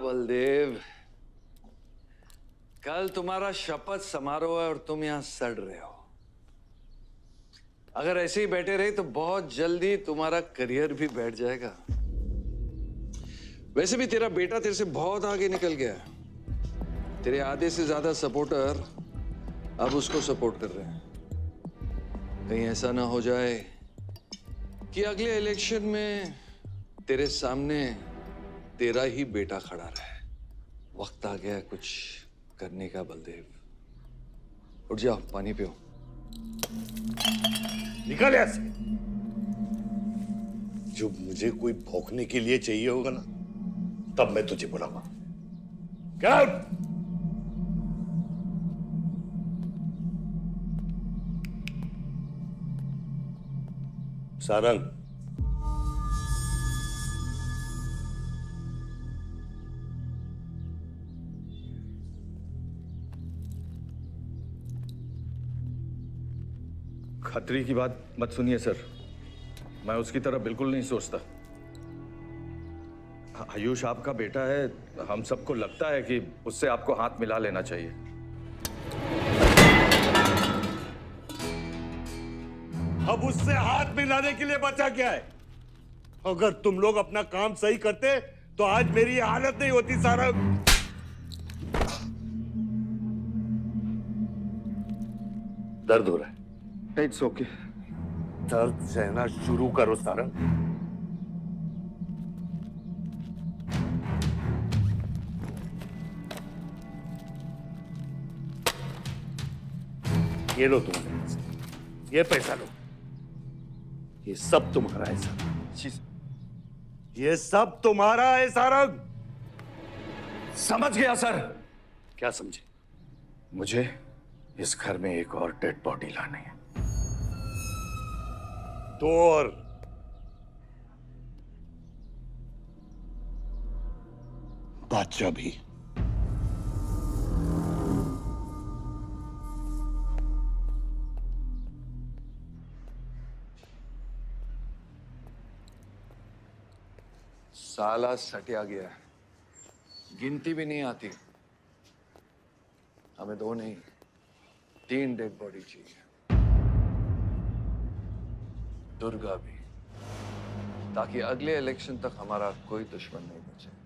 [SPEAKER 25] बलदेव, कल तुम्हारा शपथ समारोह है और तुम यहां सड़ रहे हो। अगर ऐसे ही बैठे रहे तो बहुत जल्दी तुम्हारा करियर भी बैठ जाएगा। वैसे भी तेरा बेटा तेरे से बहुत आगे निकल गया है। तेरे आधे से ज्यादा सपोर्टर अब उसको सपोर्ट कर रहे हैं। कहीं ऐसा ना हो जाए कि अगले इलेक्शन में तेरे सामने तेरा ही बेटा खड़ा रहे। वक्त आ गया कुछ करने का बलदेव। उठ जाओ, पानी पियो।
[SPEAKER 1] निकल यहाँ से। जब मुझे कोई भौंकने के लिए चाहिए होगा ना, तब मैं तुझे बुलाऊंगा। Get out! सारंग,
[SPEAKER 16] खतरी की बात मत सुनिए सर, मैं उसकी तरह बिल्कुल नहीं सोचता। आयुष आपका बेटा है, हम सबको लगता है कि उससे आपको हाथ मिला लेना चाहिए।
[SPEAKER 1] अब उससे हाथ मिलाने के लिए बचा क्या है? अगर तुम लोग अपना काम सही करते तो आज मेरी ये हालत नहीं होती। सारंग, दर्द हो रहा है?
[SPEAKER 16] It's okay.
[SPEAKER 1] दर्द सहना शुरू करो सारंग। ये लो तुम्हारे पैसे, ये पैसा लो। ये सब तुम्हारा है सारंग, ये सब तुम्हारा है सारंग।
[SPEAKER 16] समझ गया सर।
[SPEAKER 1] क्या समझे?
[SPEAKER 16] मुझे इस घर में एक और डेड बॉडी लानी है।
[SPEAKER 1] दो और। बादशाह भी।
[SPEAKER 25] साला सटिया गया है, गिनती भी नहीं आती। हमें 2 नहीं 3 डेड बॉडी चाहिए। दुर्गा भी, ताकि अगले इलेक्शन तक हमारा कोई दुश्मन नहीं बचे।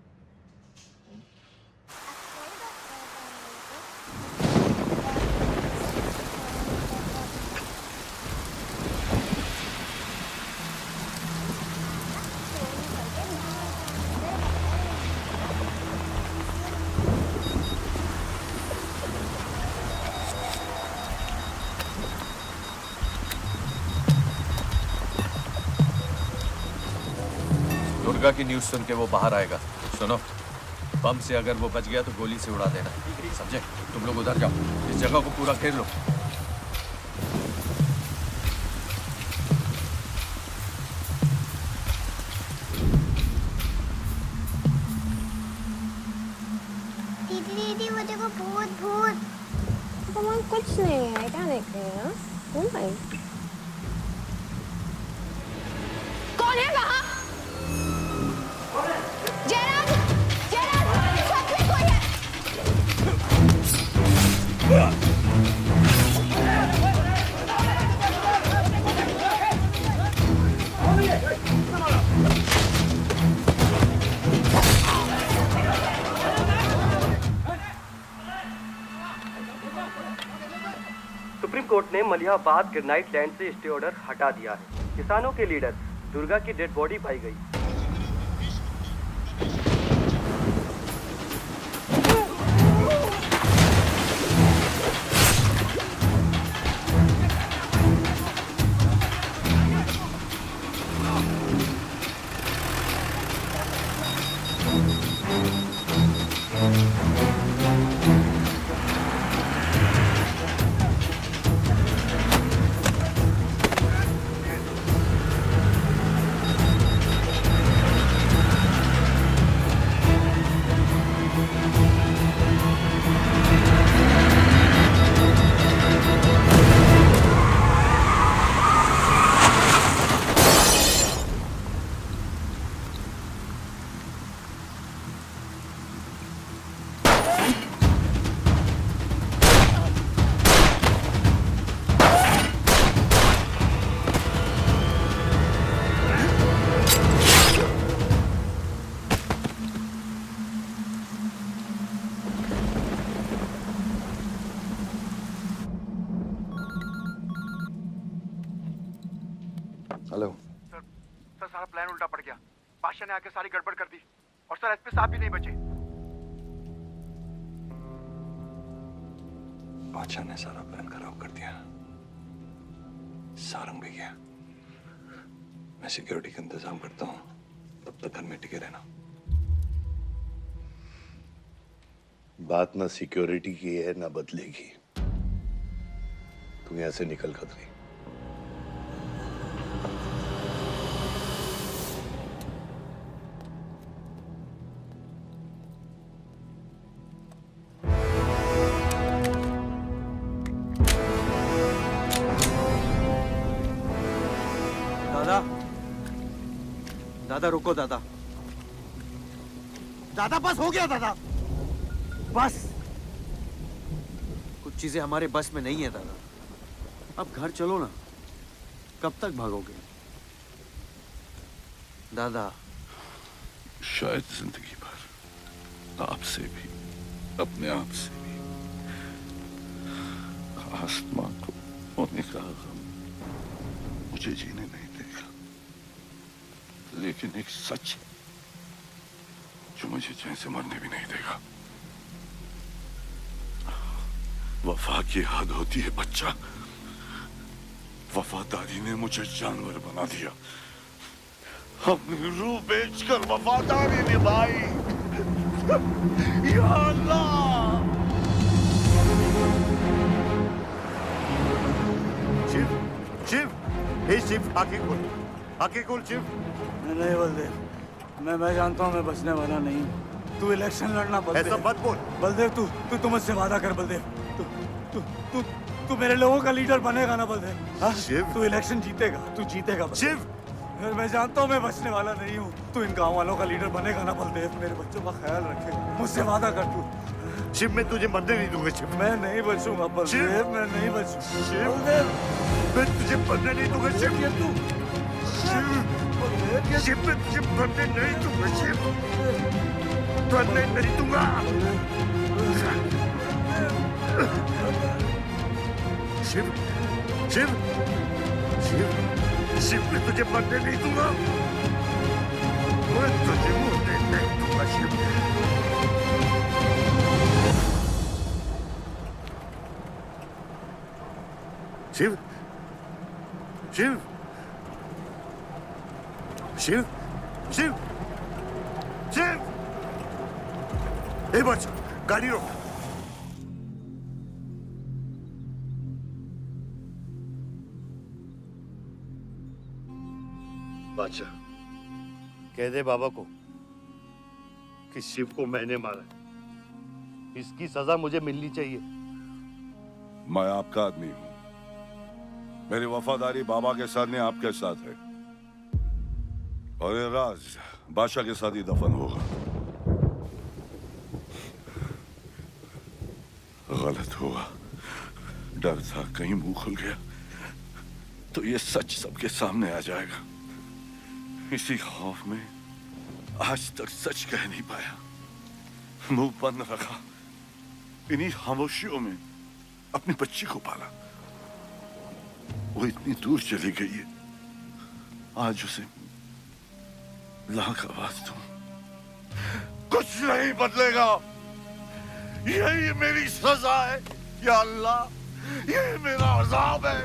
[SPEAKER 16] दुर्गा की न्यूज़ सुन के वो बाहर आएगा। सुनो, बम से अगर वो बच गया तो गोली से उड़ा देना, समझे? तुम लोग उधर जाओ, इस जगह को पूरा घेर लो।
[SPEAKER 12] दीदी वो देखो, भूत भूत। कुछ नहीं है, क्या देख रही है?
[SPEAKER 20] कौन है वहाँ? जयराम, जयराम, छत में कोई है।
[SPEAKER 13] सुप्रीम कोर्ट ने मलिहाबाद ग्रेनाइट लैंड से स्टे ऑर्डर हटा दिया है। किसानों के लीडर दुर्गा की डेड बॉडी पाई गई।
[SPEAKER 25] हेलो
[SPEAKER 11] सर सारा प्लान उल्टा पड़ गया। बादशाह ने आके सारी गड़बड़ कर दी और सर एसपी साहब भी नहीं बचे।
[SPEAKER 25] बादशाह ने सारा प्लान खराब कर दिया। सारंग भी गया। मैं सिक्योरिटी का इंतजाम करता हूँ, तब तक घर में टिके रहना।
[SPEAKER 10] बात ना सिक्योरिटी की है ना बदले की। तुम यहाँ से निकल खतरी।
[SPEAKER 7] दादा, दादा रुको दादा। दादा बस हो गया दादा, बस। कुछ चीजें हमारे बस में नहीं है दादा। अब घर चलो ना, कब तक भागोगे दादा?
[SPEAKER 10] शायद जिंदगी भर आपसे भी, अपने आप से भी। आसमां को होने का गम मुझे जीने नहीं देगा, लेकिन एक सच है जो मुझे चैन से मरने भी नहीं देगा। वफा की हद होती है बच्चा। वफादारी ने मुझे जानवर बना दिया। अपनी रूह बेचकर वफादारी निभाई। या अल्लाह! शिव, शिव, हे शिव, आंखें खोल, आंखें खोल शिव।
[SPEAKER 7] नहीं बलदेव, मैं जानता हूँ मैं बचने वाला नहीं हूँ। तू इलेक्शन लड़ना बलदेव।
[SPEAKER 10] ऐसा मत बोल
[SPEAKER 7] बलदेव। तू मुझसे वादा कर बलदेव। तू मेरे लोगों का लीडर बनेगा ना बलदेव?
[SPEAKER 10] शिव,
[SPEAKER 7] तू इलेक्शन जीतेगा, तू जीतेगा
[SPEAKER 10] शिव।
[SPEAKER 7] मैं जानता हूँ मैं बचने वाला नहीं हूँ। तू इन गांव वालों का लीडर बनेगा ना बलदेव? मेरे बच्चों का ख्याल रखेगा, मुझसे वादा कर तू।
[SPEAKER 10] शिव, मैं तुझे मरने नहीं दूंगा शिव।
[SPEAKER 7] मैं नहीं बचूंगा बलदेव, मैं नहीं बचूंगा
[SPEAKER 10] शिव,
[SPEAKER 7] बलदेव।
[SPEAKER 10] मैं तुझे मरने नहीं दूंगा शिव। शिव, मैं तुझे मरने नहीं दूंगा शिव। मरने नहीं दूंगा। शिव, शिव, शिव, शिव, मैं तुझे मरने नहीं दूंगा। मैं तुझे मरने नहीं दूंगा शिव। शिव, शिव, शिव, शिव, शिव। ए बच्चा, गाड़ी रोक। बादशाह, कह दे बाबा को कि शिव को मैंने मारा। इसकी सजा मुझे मिलनी चाहिए।
[SPEAKER 14] मैं आपका आदमी हूं। मेरी वफादारी बाबा के साथ नहीं, आपके साथ है। और ये राज बादशाह के साथ ही दफन होगा। गलत हुआ, डर था कहीं मुंह खुल गया तो ये सच सबके सामने आ जाएगा। इसी खौफ में आज तक सच कह नहीं पाया, मुंह बंद रखा। इन्हीं खामोशियों में अपनी बच्ची को पाला। वो इतनी दूर चली गई है, आज उसे लाख आवाज दूं, कुछ नहीं बदलेगा। यही मेरी सजा है या अल्लाह, यही मेरा अज़ाब है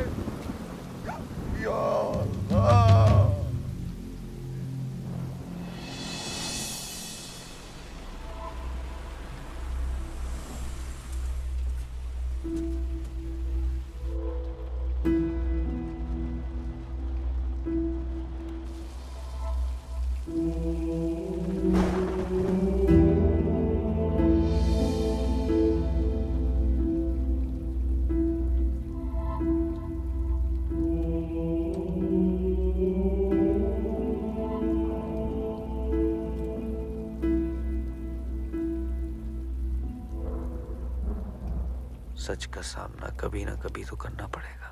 [SPEAKER 14] या अल्लाह।
[SPEAKER 3] सच का सामना कभी ना कभी तो करना पड़ेगा।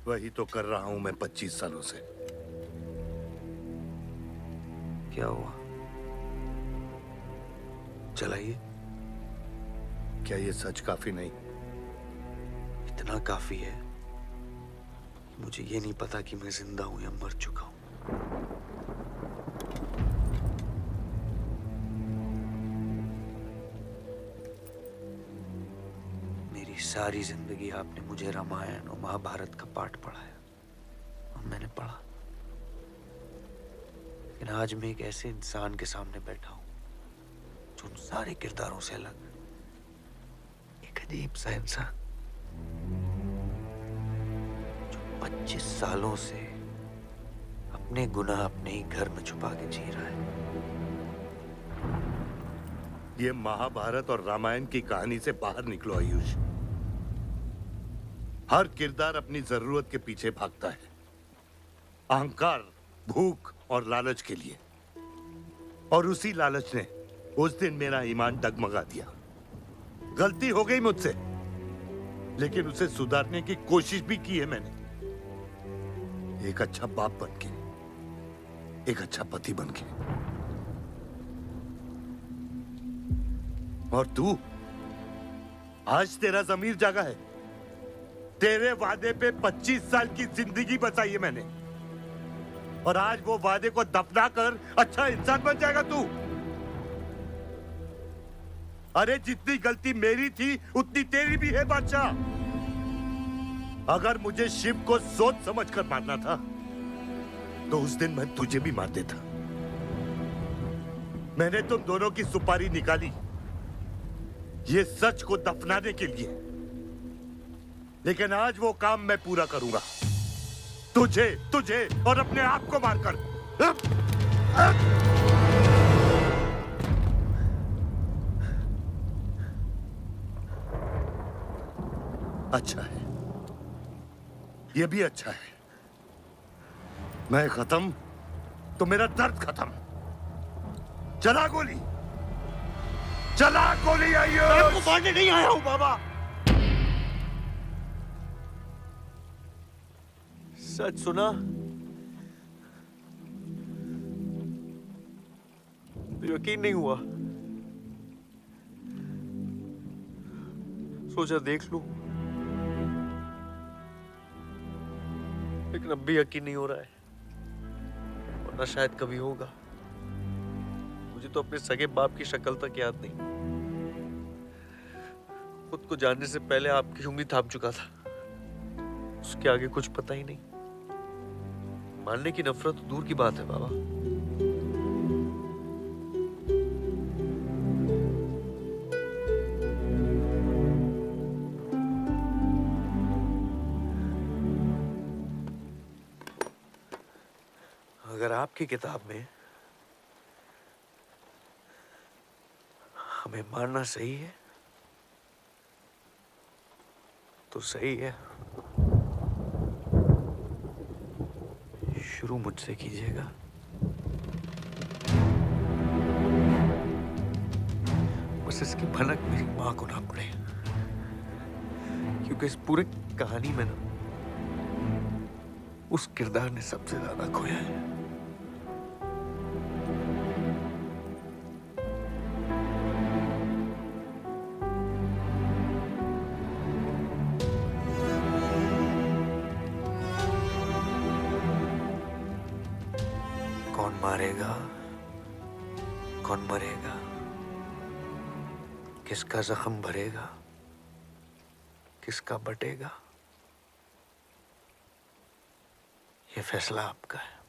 [SPEAKER 10] वही तो कर रहा हूं मैं 25 सालों से।
[SPEAKER 3] क्या हुआ? चलाइए।
[SPEAKER 10] क्या ये सच काफी नहीं?
[SPEAKER 3] इतना काफी है मुझे ये नहीं पता कि मैं जिंदा हूं या मर चुका हूं। मेरी सारी जिंदगी आपने मुझे रामायण और महाभारत का पाठ पढ़ाया और मैंने पढ़ा, लेकिन आज मैं एक ऐसे इंसान के सामने बैठा हूं जो उन सारे किरदारों से अलग, एक अजीब सा इंसान जो 25 सालों से अपने गुनाह अपने ही घर में छुपा के जी रहा है।
[SPEAKER 10] ये महाभारत और रामायण की कहानी से बाहर निकलो आयुष। हर किरदार अपनी जरूरत के पीछे भागता है, अहंकार, भूख और लालच के लिए, और उसी लालच ने उस दिन मेरा ईमान डगमगा दिया। गलती हो गई मुझसे, लेकिन उसे सुधारने की कोशिश भी की है मैंने, एक अच्छा बाप बनके, एक अच्छा पति बनके। और तू, आज तेरा जमीर जागा है। तेरे वादे पे 25 साल की जिंदगी बचाई है मैंने, और आज वो वादे को दफना कर अच्छा इंसान बन जाएगा तू। अरे जितनी गलती मेरी थी उतनी तेरी भी है बादशाह। अगर मुझे शिव को सोच समझ कर मारना था तो उस दिन मैं तुझे भी मार देता। मैंने तुम दोनों की सुपारी निकाली ये सच को दफनाने के लिए, लेकिन आज वो काम मैं पूरा करूंगा, तुझे तुझे और अपने आप को मारकर। अच्छा है, ये भी अच्छा है। मैं खत्म तो मेरा दर्द खत्म। चला गोली, चला गोली। आइयो, मैं आपको मारने नहीं आया हूं बाबा।
[SPEAKER 3] सच सुना तो यकीन नहीं हुआ, सोचा देख लूं, लेकिन अब भी यकीन नहीं हो रहा है, वरना शायद कभी होगा। मुझे तो अपने सगे बाप की शक्ल तक याद नहीं। खुद को जानने से पहले आपकी उंगली थाम चुका था, उसके आगे कुछ पता ही नहीं। मानने की नफरत तो दूर की बात है बाबा। अगर आपकी किताब में हमें मारना सही है तो सही है। शुरू मुझसे कीजिएगा। बस इसकी भनक मेरी मां को ना पड़े, क्योंकि इस पूरी कहानी में ना उस किरदार ने सबसे ज्यादा खोया है। कौन मारेगा, कौन मरेगा, किसका जख्म भरेगा, किसका बटेगा, ये फैसला आपका है।